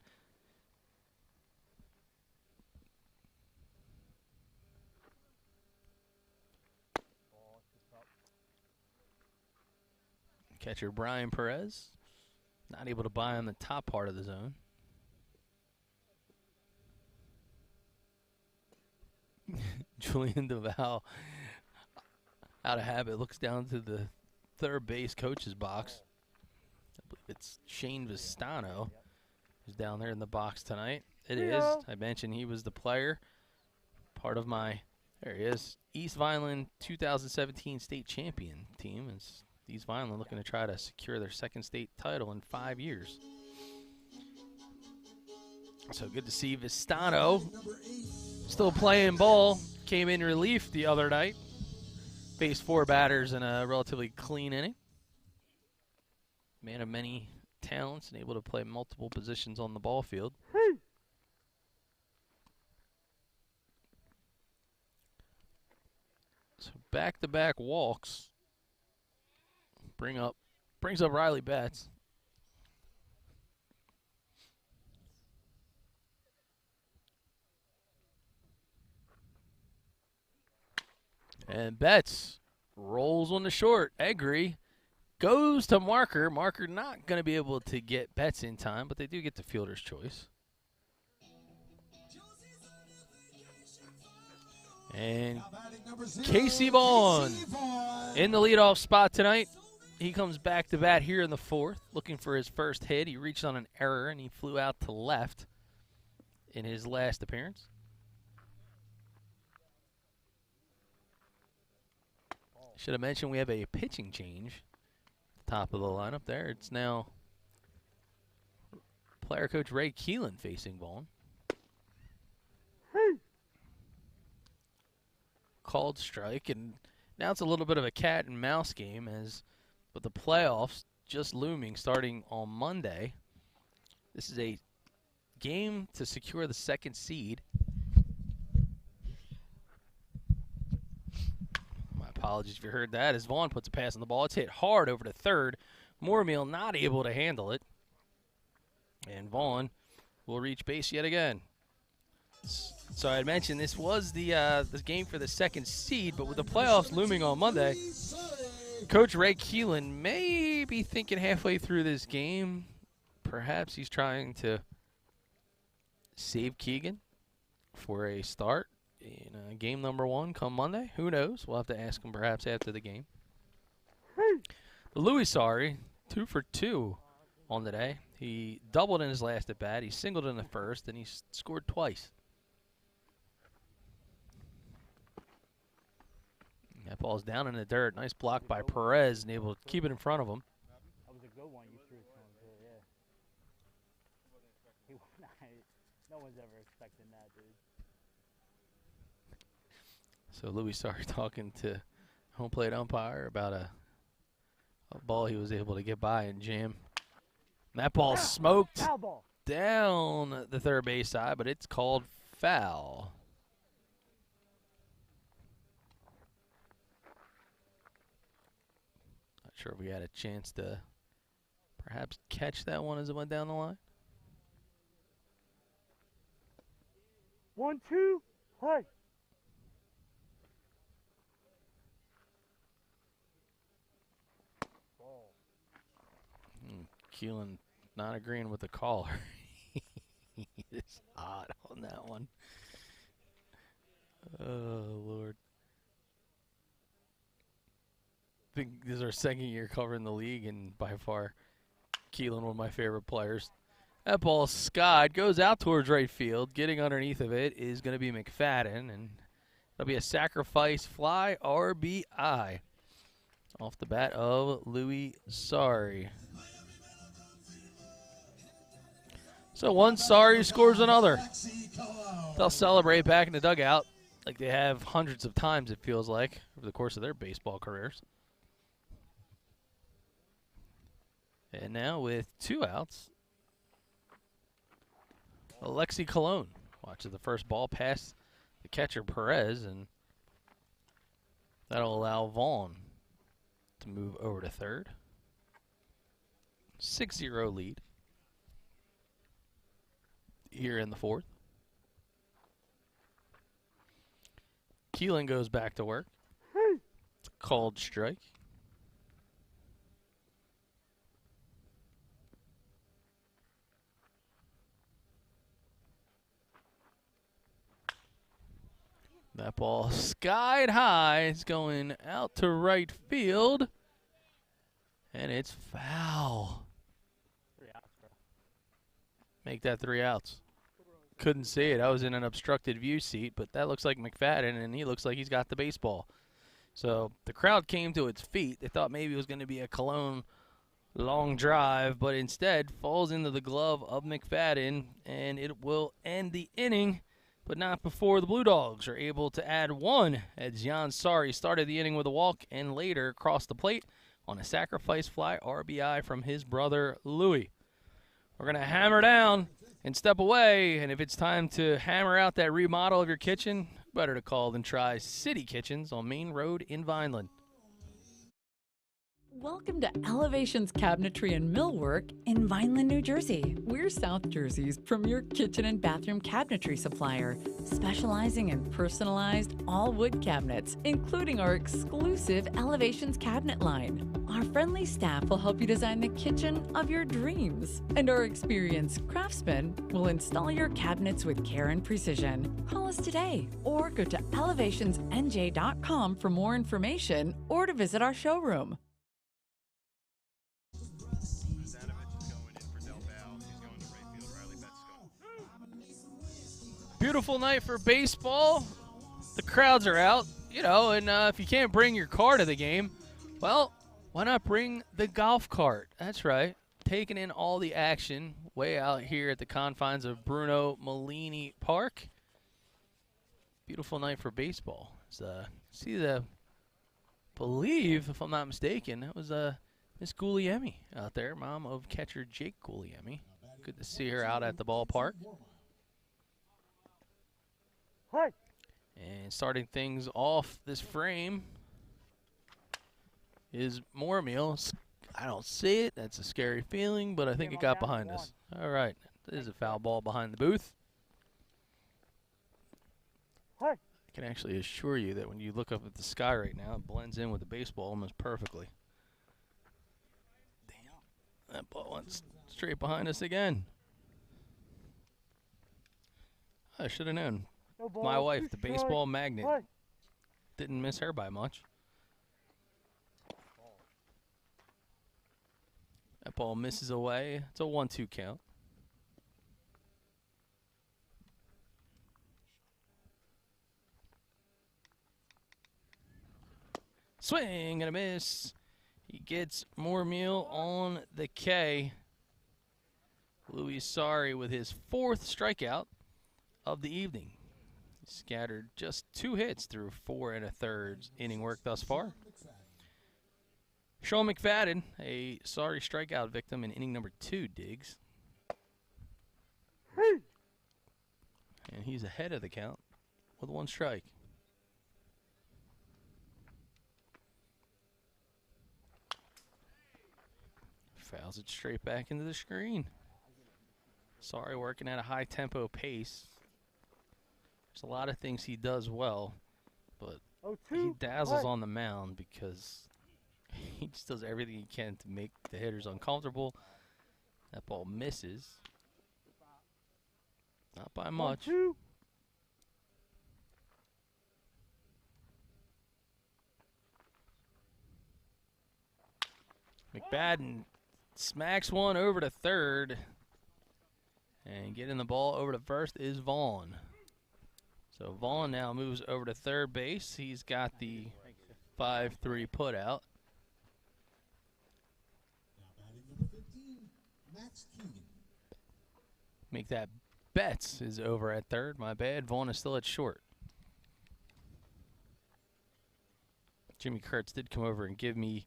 Catcher Brian Perez, not able to buy on the top part of the zone. Julian Delval, out of habit, looks down to the third base coach's box. I believe it's Shane Vistano who's down there in the box tonight. It is. I mentioned he was the player, part of my, there he is, East Vineland 2017 state champion team. It's East Vineland looking to try to secure their second state title in 5 years. So good to see Vistano still playing ball. Came in relief the other night. Faced 4 batters in a relatively clean inning. Man of many talents and able to play multiple positions on the ball field. So back-to-back walks brings up Riley Betts. And Betts rolls on the short. Egri goes to Marker. Marker not going to be able to get bets in time, but they do get the fielder's choice. And Casey Vaughn in the leadoff spot tonight. He comes back to bat here in the fourth, looking for his first hit. He reached on an error, and he flew out to left in his last appearance. Should have mentioned we have a pitching change at the top of the lineup there. It's now player coach Ray Keelan facing Vaughn. Called strike, and now it's a little bit of a cat and mouse game with the playoffs just looming starting on Monday. This is a game to secure the second seed. My apologies if you heard that, as Vaughn puts a pass on the ball. It's hit hard over to third. Moormeal not able to handle it. And Vaughn will reach base yet again. So I had mentioned this was the game for the second seed, but with the playoffs looming on Monday, Coach Ray Keelan may be thinking halfway through this game. Perhaps he's trying to save Keegan for a start in game number 1 come Monday. Who knows? We'll have to ask him perhaps after the game. Louis Sari, 2 for 2 on the day. He doubled in his last at-bat. He singled in the first, and he scored twice. That ball's down in the dirt. Nice block by Perez, and able to keep it in front of him. That was a good one you threw to him, too, yeah. No one's ever expecting that, dude. So Louis Sari talking to home plate umpire about a ball he was able to get by and jam. And that ball smoked down the third base side, but it's called foul. Not sure if we had a chance to perhaps catch that one as it went down the line. 1, 2, play. Keelan not agreeing with the caller. It's odd on that one. Oh, Lord. I think this is our second year covering the league, and by far, Keelan, one of my favorite players. That ball skied, goes out towards right field. Getting underneath of it is going to be McFadden, and it'll be a sacrifice fly RBI off the bat of Louis Sari. So one Sari scores another. They'll celebrate back in the dugout like they have hundreds of times, it feels like, over the course of their baseball careers. And now with 2 outs, Alexi Colon watches the first ball pass the catcher Perez, and that'll allow Vaughn to move over to third. 6-0 lead here in the fourth. Keelan goes back to work. It's a called strike. That ball skied high. It's going out to right field. And it's foul. 3 outs, bro. Make that 3 outs. Couldn't see it. I was in an obstructed view seat, but that looks like McFadden, and he looks like he's got the baseball. So the crowd came to its feet. They thought maybe it was going to be a Cologne long drive, but instead falls into the glove of McFadden, and it will end the inning, but not before the Blue Dogs are able to add 1, as Jan Sari started the inning with a walk and later crossed the plate on a sacrifice fly RBI from his brother Louis. We're going to hammer down and step away, and if it's time to hammer out that remodel of your kitchen, better to call than try City Kitchens on Main Road in Vineland. Welcome to Elevations Cabinetry and Millwork in Vineland, New Jersey. We're South Jersey's premier kitchen and bathroom cabinetry supplier, specializing in personalized all-wood cabinets, including our exclusive Elevations cabinet line. Our friendly staff will help you design the kitchen of your dreams, and our experienced craftsmen will install your cabinets with care and precision. Call us today or go to elevationsnj.com for more information or to visit our showroom. Beautiful night for baseball. The crowds are out, you know, and if you can't bring your car to the game, well, why not bring the golf cart? That's right. Taking in all the action way out here at the confines of Bruno Melini Park. Beautiful night for baseball. Believe, if I'm not mistaken, that was Miss Guglielmi out there, mom of catcher Jake Guglielmi. Good to see her out at the ballpark. Hi. And starting things off this frame is Moormeal. I don't see it. That's a scary feeling, but I think it got behind us. All right. There's a foul ball behind the booth. Hi. I can actually assure you that when you look up at the sky right now, it blends in with the baseball almost perfectly. Damn. That ball went straight behind us again. I should have known. No ball, My wife, the 2 strike. baseball magnet, Hi. didn't miss her by much. That ball misses away. It's a 1-2 count. Swing and a miss. He gets Moormeal on the K. Louis Sorry with his 4th strikeout of the evening. He scattered just 2 hits through 4 1/3 inning work thus far. Sean McFadden, a Sorry strikeout victim in inning number 2, Diggs. And he's ahead of the count with 1 strike. Fouls it straight back into the screen. Sorry, working at a high tempo pace. There's a lot of things he does well, but he dazzles on the mound because he just does everything he can to make the hitters uncomfortable. That ball misses. Not by much. 1-2. McFadden smacks one over to third. And getting the ball over to first is Vaughn. So Vaughn now moves over to third base. He's got the 5-3 put out. Now batting number 15, Max Keegan. Make that Betts is over at third. My bad. Vaughn is still at short. Jimmy Kurtz did come over and give me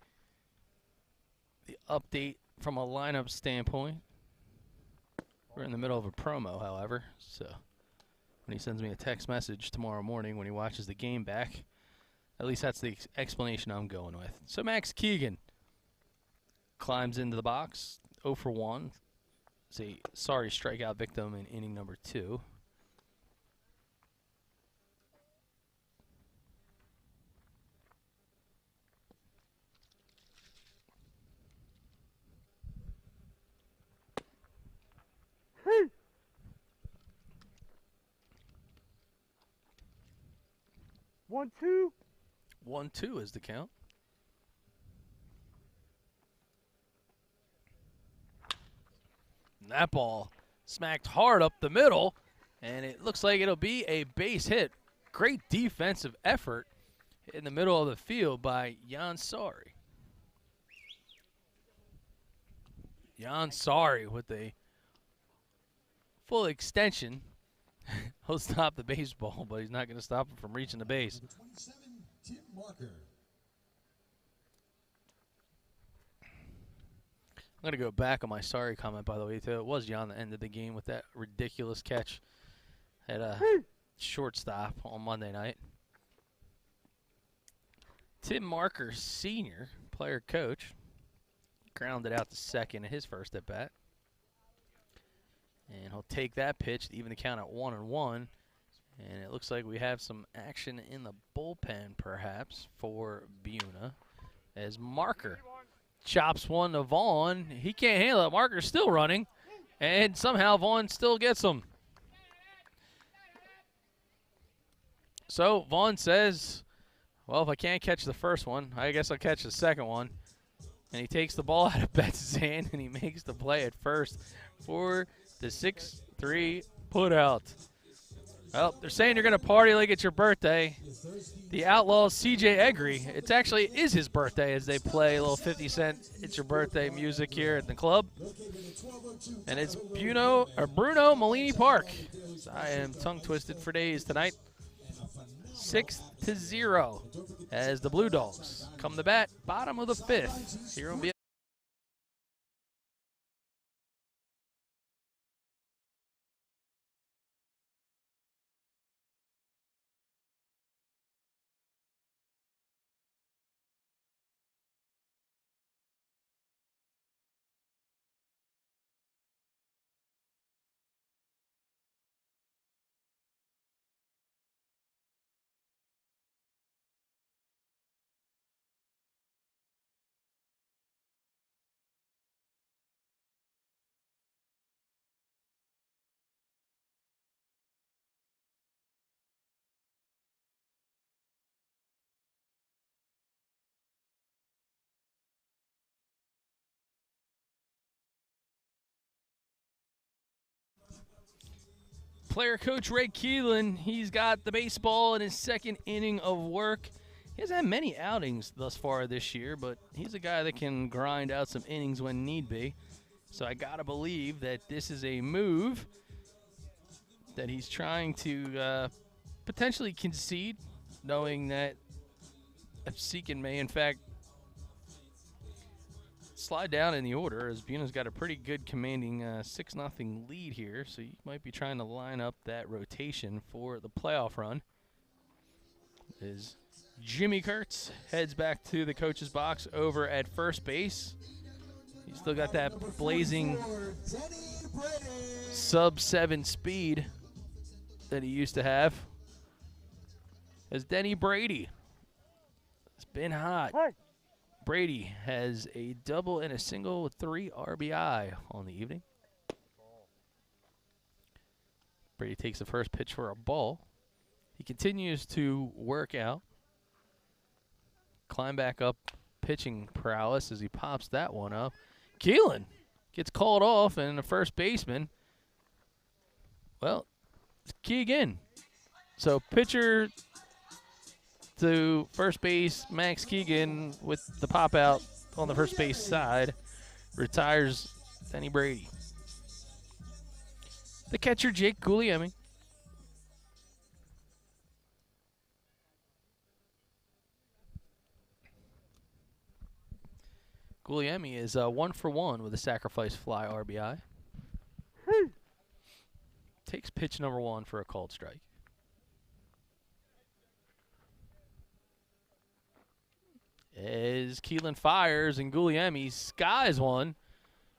the update from a lineup standpoint. We're in the middle of a promo, however, so when he sends me a text message tomorrow morning when he watches the game back, at least that's the explanation I'm going with. So Max Keegan climbs into the box, 0 for 1. It's a Sorry strikeout victim in inning number 2. One, two. 1-2 is the count. And that ball smacked hard up the middle, and it looks like it'll be a base hit. Great defensive effort in the middle of the field by Jan Sorry. Jan Sorry with a full extension. He'll stop the baseball, but he's not going to stop him from reaching the base. Number 27, Tim Marker. I'm going to go back on my Sorry comment, by the way, too. It was Jan that ended the game with that ridiculous catch at a shortstop on Monday night. Tim Marker, senior, player coach. grounded out to second in his first at bat. And he'll take that pitch to even the count at 1-1. And it looks like we have some action in the bullpen, perhaps, for Buena. As Marker chops one to Vaughn. He can't handle it. Marker's still running. And somehow Vaughn still gets him. So Vaughn says, well, if I can't catch the first one, I guess I'll catch the second one. And he takes the ball out of Betts' hand, and he makes the play at first for the 6-3 putout. Well, they're saying you're going to party like it's your birthday. The Outlaws, CJ Egri, it actually is his birthday as they play a little 50 Cent It's Your Birthday music here at the club. And it's Bruno Melini Park. So I am tongue-twisted for days tonight. 6-0 as the Blue Dogs come to bat, bottom of the 5th. Here on BS. Player coach Ray Keelan, he's got the baseball in his second inning of work. He hasn't had many outings thus far this year, but he's a guy that can grind out some innings when need be. So I got to believe that this is a move that he's trying to potentially concede, knowing that Absecon may, in fact, slide down in the order, as Buena's got a pretty good commanding 6-0 lead here, so you might be trying to line up that rotation for the playoff run. As Jimmy Kurtz heads back to the coach's box over at first base. He's still got that blazing sub-7 speed that he used to have. As Denny Brady has been hot. Hey. Brady has a double and a single with 3 RBI on the evening. Brady takes the first pitch for a ball. He continues to work out. Climb back up, pitching prowess as he pops that one up. Keelan gets called off, and the first baseman, well, it's Keegan. So pitcher to first base, Max Keegan with the pop out on the first base side, retires Denny Brady. The catcher, Jake Guglielmi. Guglielmi is 1-for-1 with a sacrifice fly RBI. Takes pitch number 1 for a called strike. As Keelan fires and Guglielmi skies one.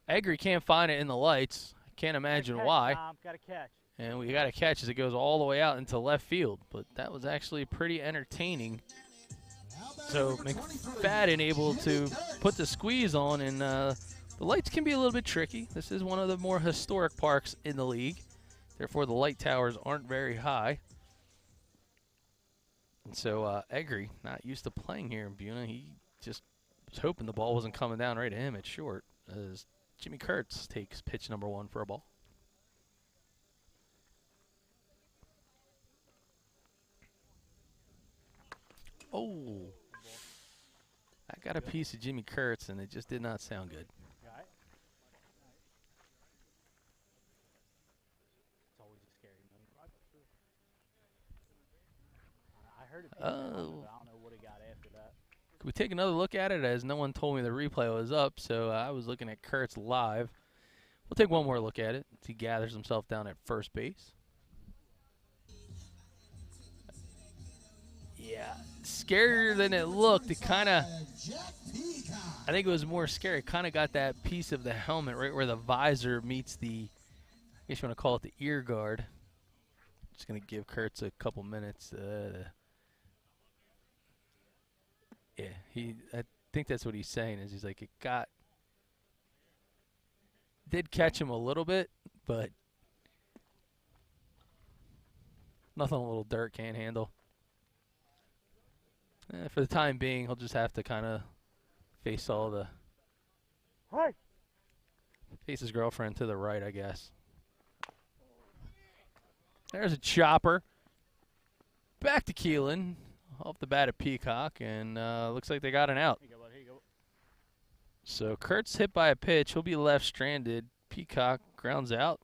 Egri can't find it in the lights. I can't imagine why. Got a catch. And we got a catch as it goes all the way out into left field. But that was actually pretty entertaining. So McFadden able to put the squeeze on, and the lights can be a little bit tricky. This is one of the more historic parks in the league. Therefore, the light towers aren't very high. And so Egri, not used to playing here in Buena, he just was hoping the ball wasn't coming down right at him at short, as Jimmy Kurtz takes pitch number 1 for a ball. Oh, I got a piece of Jimmy Kurtz, and it just did not sound good. I don't know what he got after that. Can we take another look at it, as no one told me the replay was up, so I was looking at Kurtz live. We'll take one more look at it as he gathers himself down at first base. Yeah, scarier than it looked. It kind of I think it was more scary. Kind of got that piece of the helmet right where the visor meets the, I guess you want to call it the ear guard. Just going to give Kurtz a couple minutes. Yeah, I think that's what he's saying is he's like, did catch him a little bit, but nothing a little dirt can't handle. For the time being, he'll just have to kind of face face his girlfriend to the right, I guess. There's a chopper. Back to Keelan. Off the bat at Peacock, and looks like they got an out. Here you go, bud. Here you go. So Kurt's hit by a pitch. He'll be left stranded. Peacock grounds out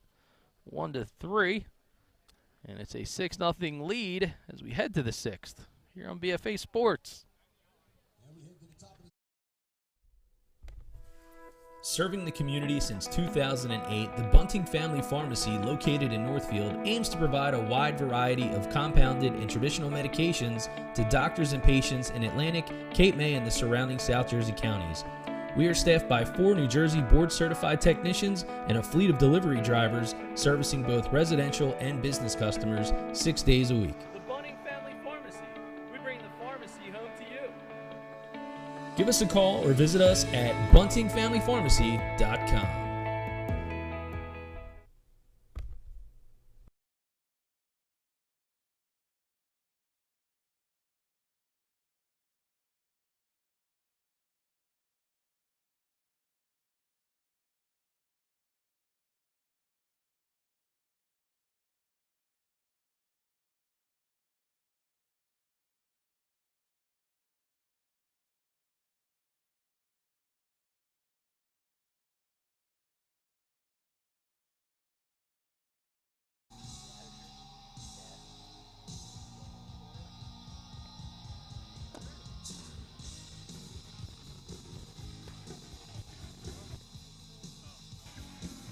1-3. And it's a 6-0 lead as we head to the 6th here on BFA Sports. Serving the community since 2008, the Bunting Family Pharmacy, located in Northfield, aims to provide a wide variety of compounded and traditional medications to doctors and patients in Atlantic, Cape May, and the surrounding South Jersey counties. We are staffed by 4 New Jersey board-certified technicians and a fleet of delivery drivers servicing both residential and business customers 6 days a week. The Bunting Family Pharmacy. We bring the pharmacy home to you. Give us a call or visit us at buntingfamilypharmacy.com.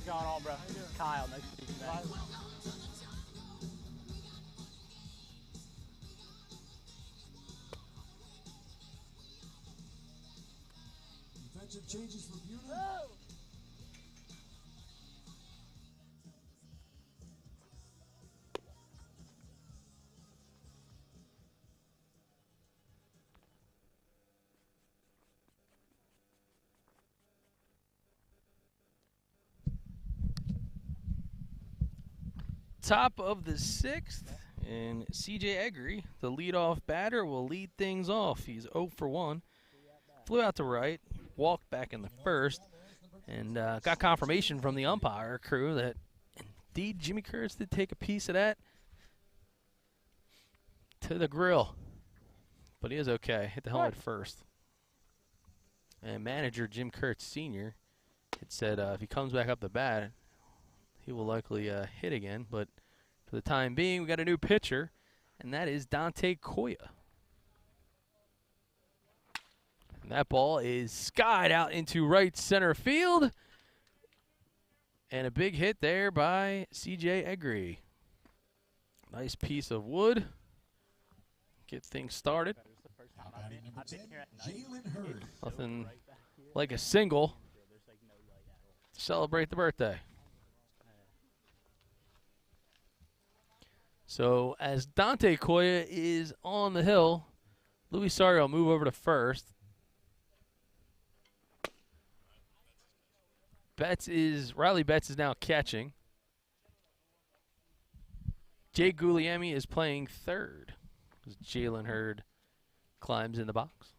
What's going on, bro? Kyle, nice to meet you, man. Defensive changes for Buena. Top of the 6th, and CJ Eggery, the leadoff batter, will lead things off. He's 0 for 1. Flew out to right, walked back in the first, and got confirmation from the umpire crew that indeed Jimmy Kurtz did take a piece of that to the grill. But he is okay. Hit the helmet first. And manager Jim Kurtz Sr. had said if he comes back up the bat, he will likely hit again, but for the time being, we got a new pitcher, and that is Dante Koya. And that ball is skied out into right center field, and a big hit there by C.J. Eggery. Nice piece of wood. Get things started. Nothing like a single to celebrate the birthday. So as Dante Koya is on the hill, Luis Sari will move over to first. Riley Betts is now catching. Jay Guglielmi is playing third as Jalen Hurd climbs in the box.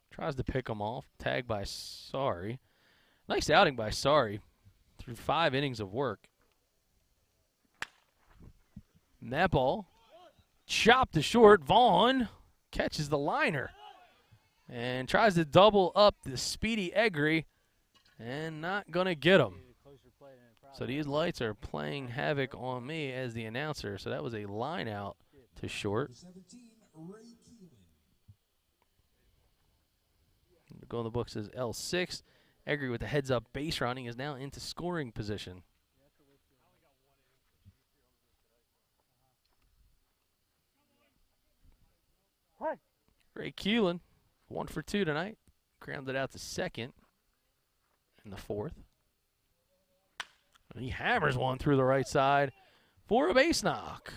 Tries to pick him off. Tagged by Sari. Nice outing by Sari through 5 innings of work. And that ball chopped to short. Vaughn catches the liner and tries to double up the speedy Eggery and not going to get him. So these lights are playing havoc on me as the announcer. So that was a line out to short. Go in the books as L6. Eggery with the heads-up base running is now into scoring position. Ray Keelan 1 for 2 tonight. Grounded out to second in the fourth. And he hammers one through the right side for a base knock.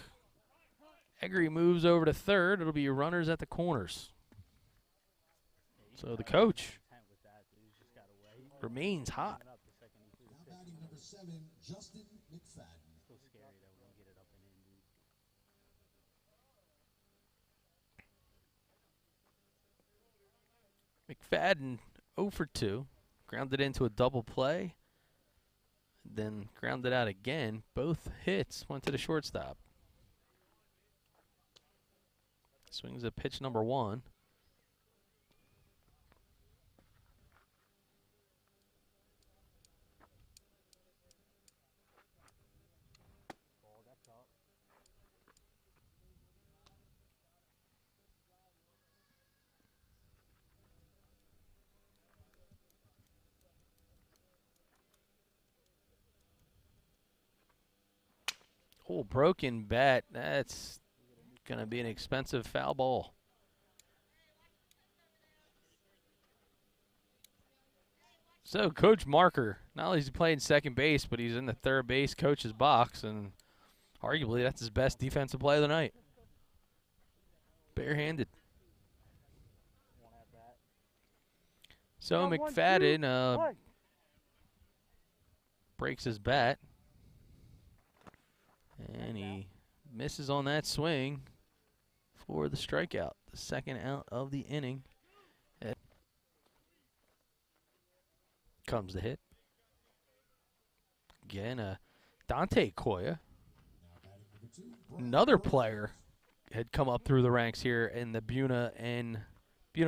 Eggery moves over to third. It'll be runners at the corners. So the coach remains hot. Now batting number 7, Justin McFadden. McFadden 0 for 2. Grounded into a double play. Then grounded out again. Both hits went to the shortstop. Swings at pitch number 1. Oh, broken bat. That's going to be an expensive foul ball. So Coach Marker, not only is he playing second base, but he's in the third base coach's box, and arguably that's his best defensive play of the night. Barehanded. So McFadden breaks his bat. And he misses on that swing for the strikeout. The second out of the inning. Comes the hit. Again, Dante Koya. Another player had come up through the ranks here in the Buena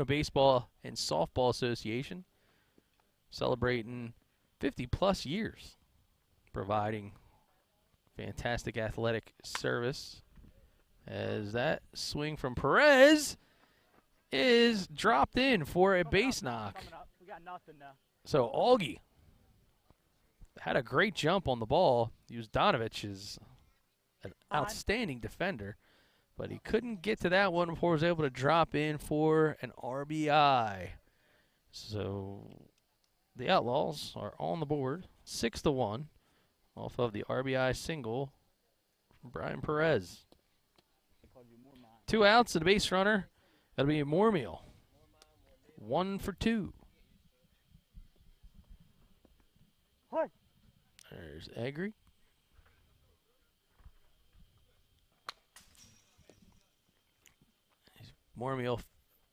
Baseball and Softball Association. Celebrating 50-plus years. Providing fantastic athletic service, as that swing from Perez is dropped in for a base knock. We got nothing now. So Augie had a great jump on the ball. Donovich is an outstanding defender, but he couldn't get to that one before he was able to drop in for an RBI. So the Outlaws are on the board, 6-1. Off of the RBI single from Brian Perez. 2 outs and a base runner. That'll be Moormeal. 1 for 2. Hi. There's Eggery. Moormeal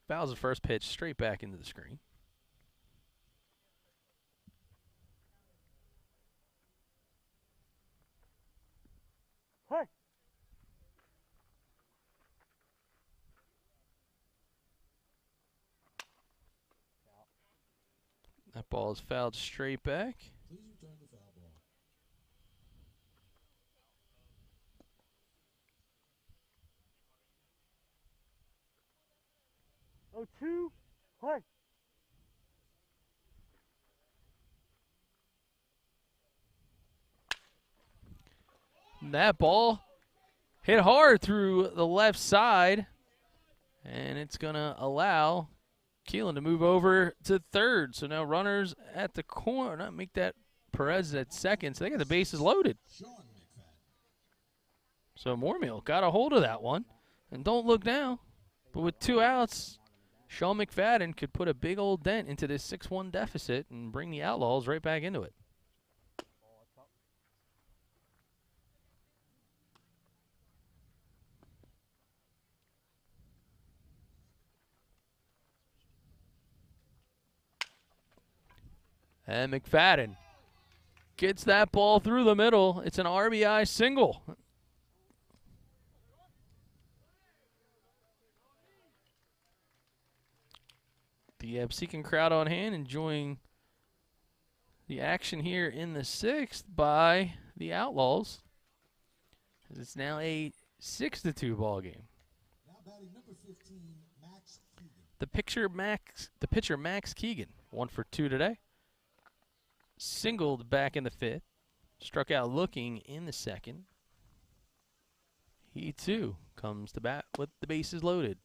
fouls the first pitch straight back into the screen. Hi. That ball is fouled straight back. Please return the foul ball. 0-2. Hi. That ball hit hard through the left side, and it's going to allow Keelan to move over to third. So now runners at the corner, not make that Perez at second. So they got the bases loaded. So Moormeal got a hold of that one. And don't look now, but with 2 outs, Sean McFadden could put a big old dent into this 6-1 deficit and bring the Outlaws right back into it. And McFadden gets that ball through the middle. It's an RBI single. The Absecon crowd on hand enjoying the action here in the 6th by the Outlaws. It's now a 6-2 ball game. Now batting number 15, Max Keegan. The pitcher Max Keegan, 1 for 2 today. Singled back in the 5th. Struck out looking in the 2nd. He too comes to bat with the bases loaded.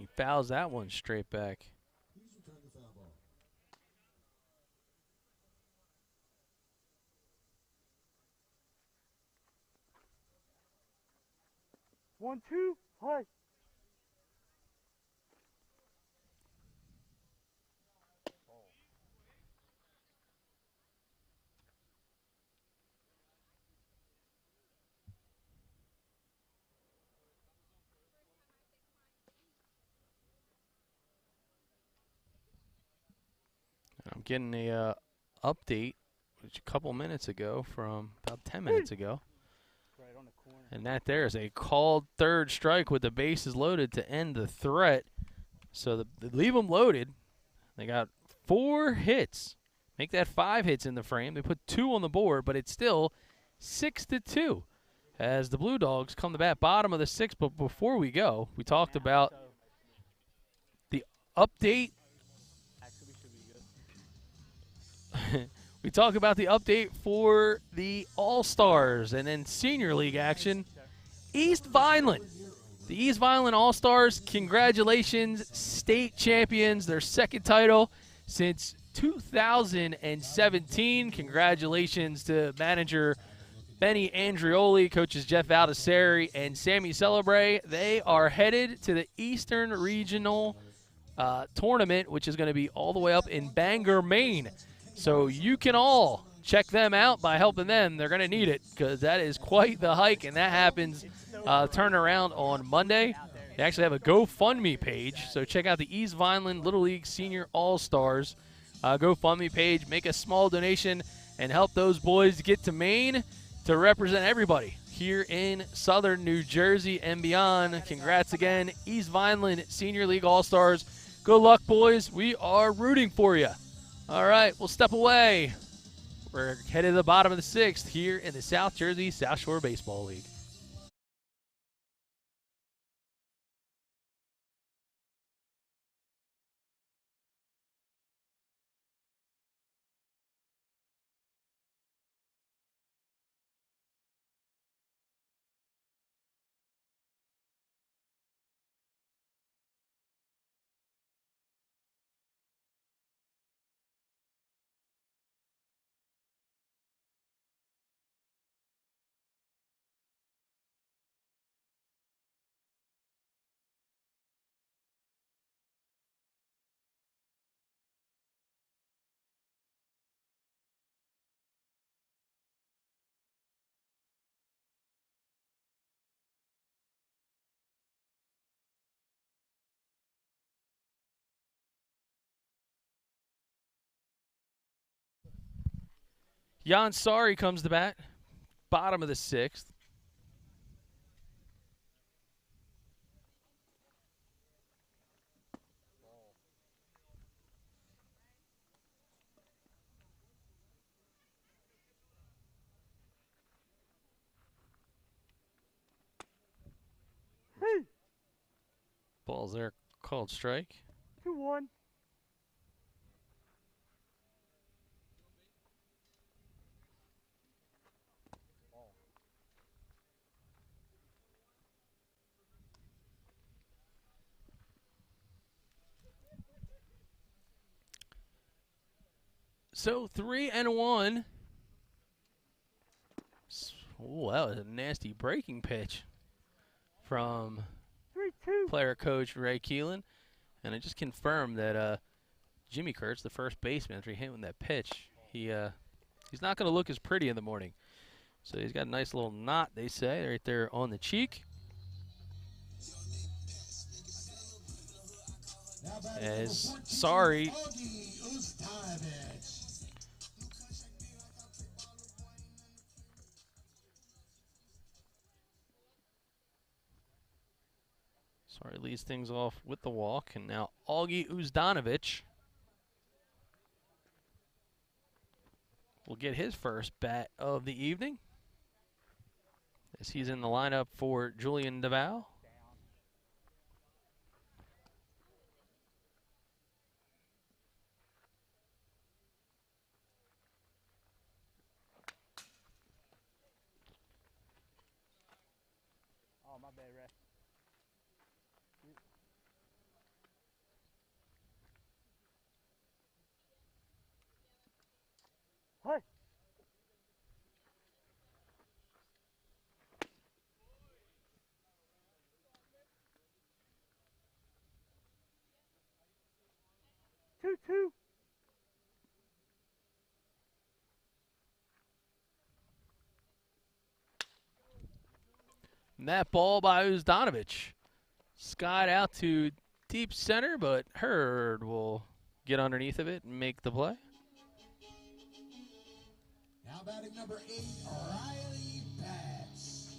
He fouls that one straight back. Please return the foul ball. 1-2, high. I'm getting a update which a couple minutes ago from about 10 minutes ago. Right on the corner. And that there is a called third strike with the bases loaded to end the threat. So they leave them loaded. They got 4 hits. Make that 5 hits in the frame. They put 2 on the board, but it's still 6-2 as the Blue Dogs come to bat bottom of the 6th. But before we go, we talked about the update. Actually, should be good. We talk about the update for the All-Stars and then Senior League action. East Vineland. The East Vineland All-Stars, congratulations, state champions, their 2nd title since 2017. Congratulations to manager Benny Andrioli, coaches Jeff Valdesari, and Sammy Celebre. They are headed to the Eastern Regional Tournament, which is going to be all the way up in Bangor, Maine. So you can all check them out by helping them. They're going to need it because that is quite the hike, and that happens turn around on Monday. They actually have a GoFundMe page, so check out the East Vineland Little League Senior All-Stars GoFundMe page. Make a small donation and help those boys get to Maine to represent everybody here in southern New Jersey and beyond. Congrats again, East Vineland Senior League All-Stars. Good luck, boys. We are rooting for you. All right, we'll step away. We're headed to the bottom of the 6th here in the South Jersey South Shore Baseball League. Jan Sari comes to bat, bottom of the 6th. Ball's there, called strike. 2-1. So 3-1. Oh, that was a nasty breaking pitch from 3-2. player coach Ray Keelan. And I just confirmed that Jimmy Kurtz, the first baseman, after he hit with that pitch, he's not going to look as pretty in the morning. So he's got a nice little knot, they say, right there on the cheek. As Sari leads things off with the walk, and now Augie Uzdanovich will get his first bat of the evening as he's in the lineup for Julian DeVal. Oh, my bad, Ray. Play. Two. And that ball by Uzdanovich. Skied out to deep center, but Hurd will get underneath of it and make the play. Now batting number 8, Riley Batts.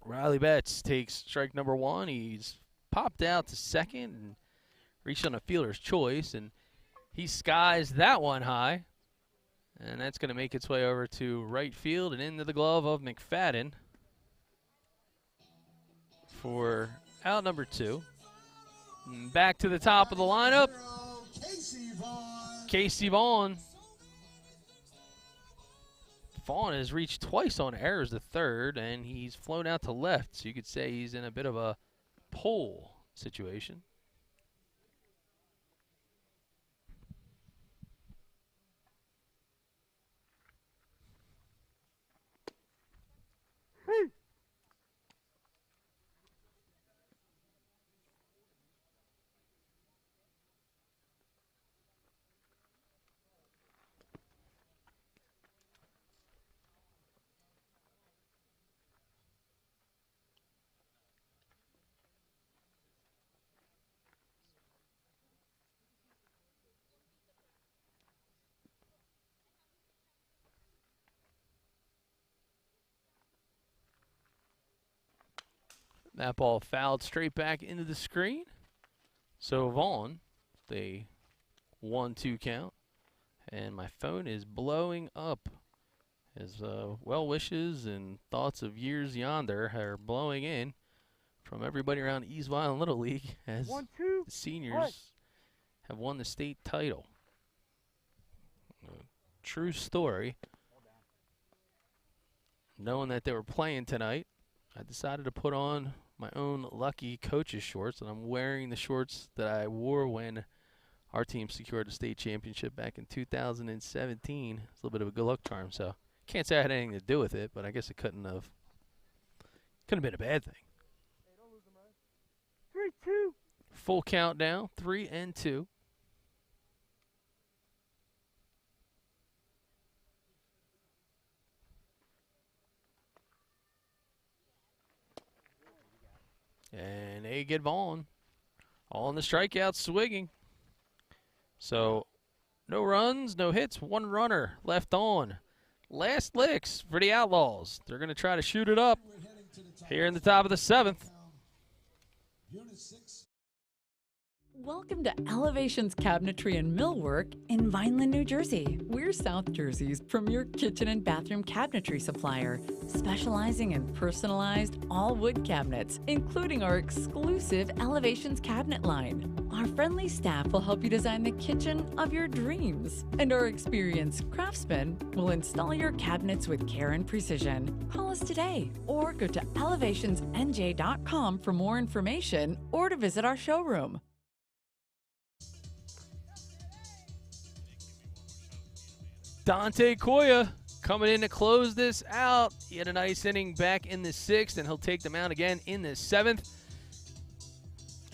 Riley Betts takes strike number 1. He's popped out to second and reached on a fielder's choice, and he skies that one high. And that's going to make its way over to right field and into the glove of McFadden for out number 2. And back to the top of the lineup, Casey Vaughn. Vaughn has reached twice on errors the third, and he's flown out to left, so you could say he's in a bit of a pole situation. That ball fouled straight back into the screen. So Vaughn, the 1-2 count. And my phone is blowing up as well wishes and thoughts of years yonder are blowing in from everybody around East Violin Little League as the seniors have won the state title. True story. Knowing that they were playing tonight, I decided to put on my own lucky coach's shorts, and I'm wearing the shorts that I wore when our team secured the state championship back in 2017. It's a little bit of a good luck charm, so can't say I had anything to do with it, but I guess it couldn't have been a bad thing. 3-2. Full countdown, 3-2. And they get Vaughn on the strikeout swinging. So no runs, no hits, 1 runner left on. Last licks for the Outlaws. They're going to try to shoot it up here in the top of the 7th. Welcome to Elevations Cabinetry and Millwork in Vineland, New Jersey. We're South Jersey's premier kitchen and bathroom cabinetry supplier, specializing in personalized all-wood cabinets, including our exclusive Elevations cabinet line. Our friendly staff will help you design the kitchen of your dreams, and our experienced craftsmen will install your cabinets with care and precision. Call us today or go to elevationsnj.com for more information or to visit our showroom. Dante Koya coming in to close this out. He had a nice inning back in the 6th, and he'll take them out again in the 7th.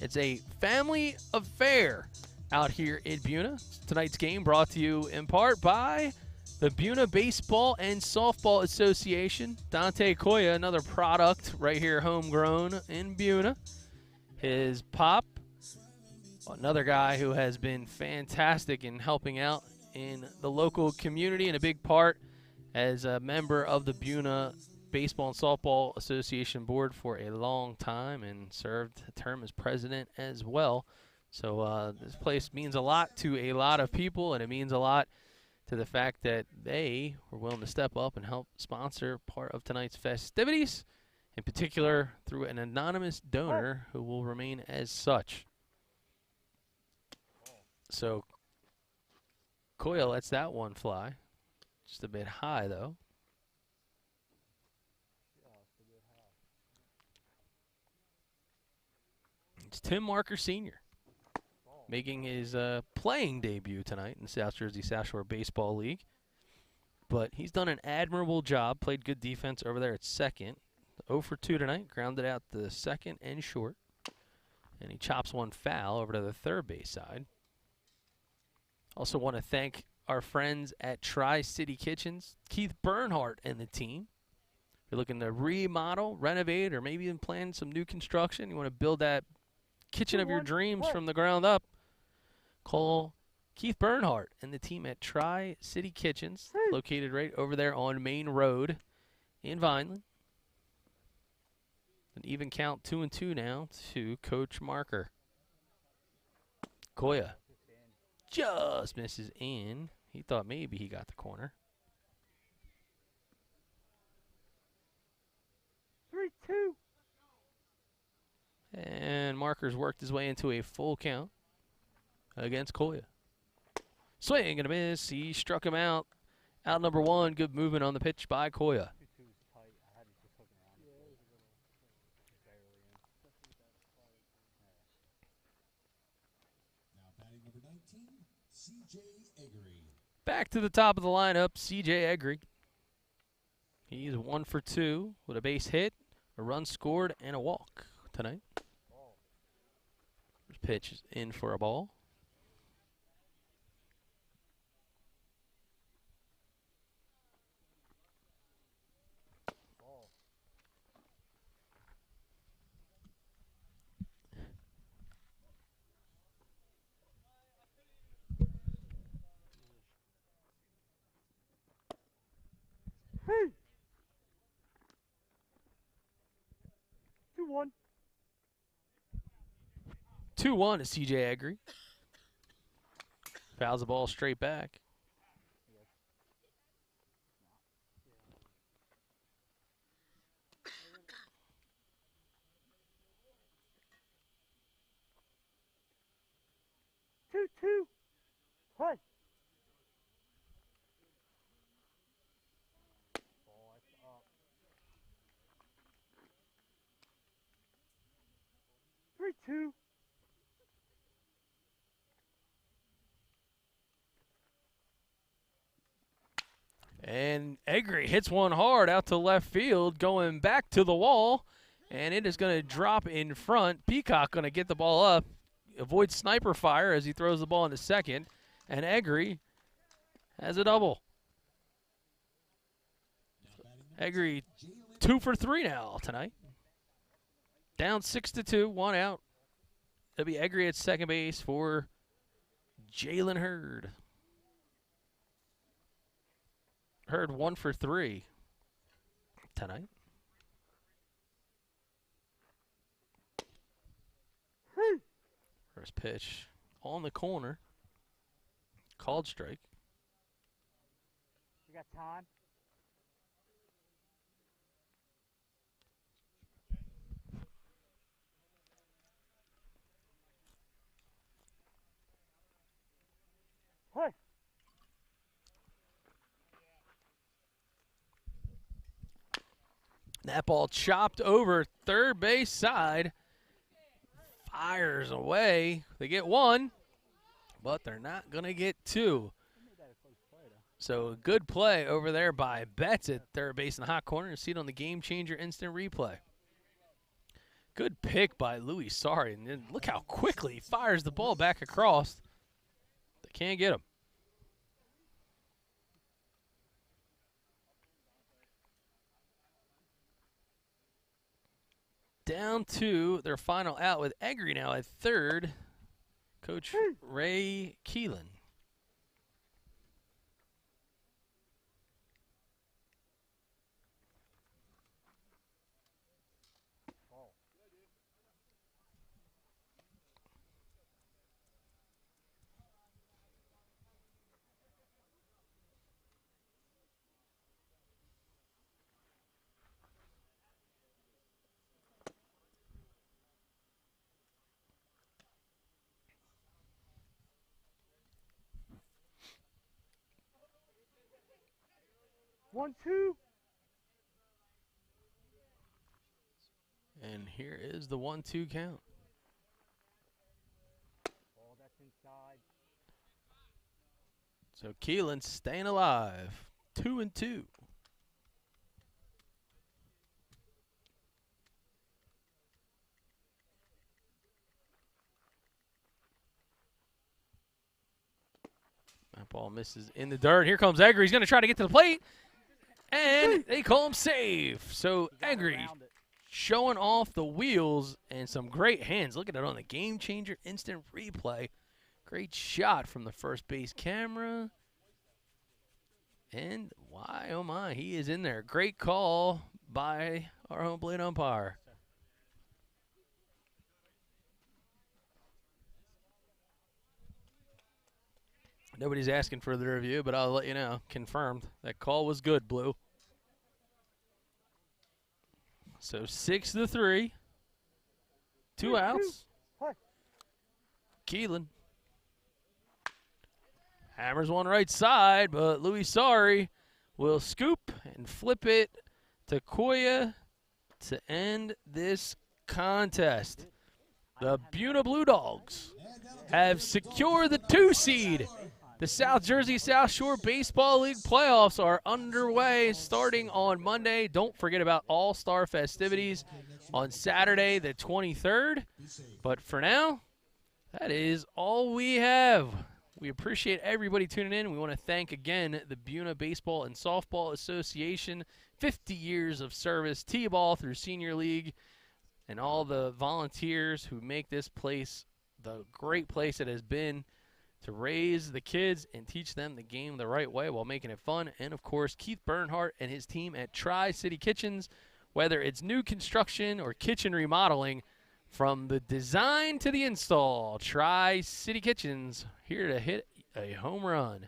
It's a family affair out here in Buena. Tonight's game brought to you in part by the Buena Baseball and Softball Association. Dante Koya, another product right here, homegrown in Buena. His pop, another guy who has been fantastic in helping out in the local community and a big part as a member of the Buena Baseball and Softball Association board for a long time and served a term as president as well. So this place means a lot to a lot of people, and it means a lot to the fact that they were willing to step up and help sponsor part of tonight's festivities, in particular through an anonymous donor who will remain as such. So Koya lets that one fly. Just a bit high, though. It's Tim Marker Sr. making his playing debut tonight in the South Jersey South Shore Baseball League. But he's done an admirable job, played good defense over there at second. 0 for 2 tonight, grounded out the second and short. And he chops one foul over to the third base side. Also want to thank our friends at Tri-City Kitchens, Keith Bernhardt and the team. If you're looking to remodel, renovate, or maybe even plan some new construction, you want to build that kitchen of your dreams from the ground up, call Keith Bernhardt and the team at Tri-City Kitchens, located right over there on Main Road in Vineland. An even count 2-2 now to Coach Marker. Koya just misses in. He thought maybe he got the corner. 3-2. And Marker's worked his way into a full count against Koya. Swing and a miss. He struck him out. Out number one. Good movement on the pitch by Koya. Now batting number 19, C.J. Eggery. Back to the top of the lineup, C.J. Eggery. He's 1 for 2 with a base hit, a run scored, and a walk tonight. First pitch is in for a ball. Hey. 2-1. 2-1 to C.J. Eggery. Fouls the ball straight back. Two. Hey. Ball up. 3-2. And Eggery hits one hard out to left field, going back to the wall, and it is going to drop in front. Peacock going to get the ball up, avoid sniper fire as he throws the ball into second, and Eggery has a double. Eggery 2 for 3 now tonight. Down 6-2, 1 out. It'll be Eggery at second base for Jalen Hurd. Hurd 1 for 3 tonight. First pitch on the corner. Called strike. We got time. Hey. That ball chopped over third base side. Fires away. They get 1, but they're not going to get 2. So a good play over there by Betts at third base in the hot corner. You see it on the Gamechanger instant replay. Good pick by Louis Sorry. And then look how quickly he fires the ball back across. They can't get him. Down to their final out with Eggery now at third. Coach Ray Keelan. 1-2. And here is the 1-2 count. Oh, that's inside. So Keelan staying alive. 2-2. That ball misses in the dirt. Here comes Egri. He's going to try to get to the plate. And they call him safe. So Egri showing off the wheels and some great hands. Look at it on the Gamechanger instant replay. Great shot from the first base camera. And why, oh my, he is in there. Great call by our home plate umpire. Nobody's asking for the review, but I'll let you know. Confirmed. That call was good, Blue. So 6-3. 2 outs. Keelan hammers one right side, but Louis Sorry will scoop and flip it to Koya to end this contest. The Buena Blue Dogs have secured the 2 seed. The South Jersey South Shore Baseball League playoffs are underway starting on Monday. Don't forget about All-Star festivities on Saturday the 23rd. But for now, that is all we have. We appreciate everybody tuning in. We want to thank again the Buena Baseball and Softball Association, 50 years of service, T-ball through Senior League, and all the volunteers who make this place the great place it has been to raise the kids and teach them the game the right way while making it fun. And, of course, Keith Bernhardt and his team at Tri-City Kitchens, whether it's new construction or kitchen remodeling, from the design to the install, Tri-City Kitchens, here to hit a home run.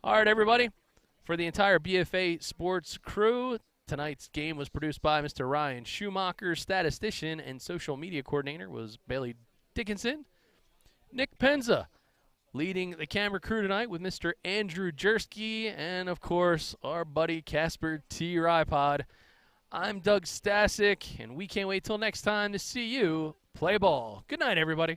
All right, everybody, for the entire BFA Sports crew, tonight's game was produced by Mr. Ryan Schumacher. Statistician and social media coordinator was Bailey Dickinson. Nick Penza leading the camera crew tonight with Mr. Andrew Jersky and, of course, our buddy Casper T. Rypod. I'm Doug Stasic, and we can't wait till next time to see you play ball. Good night, everybody.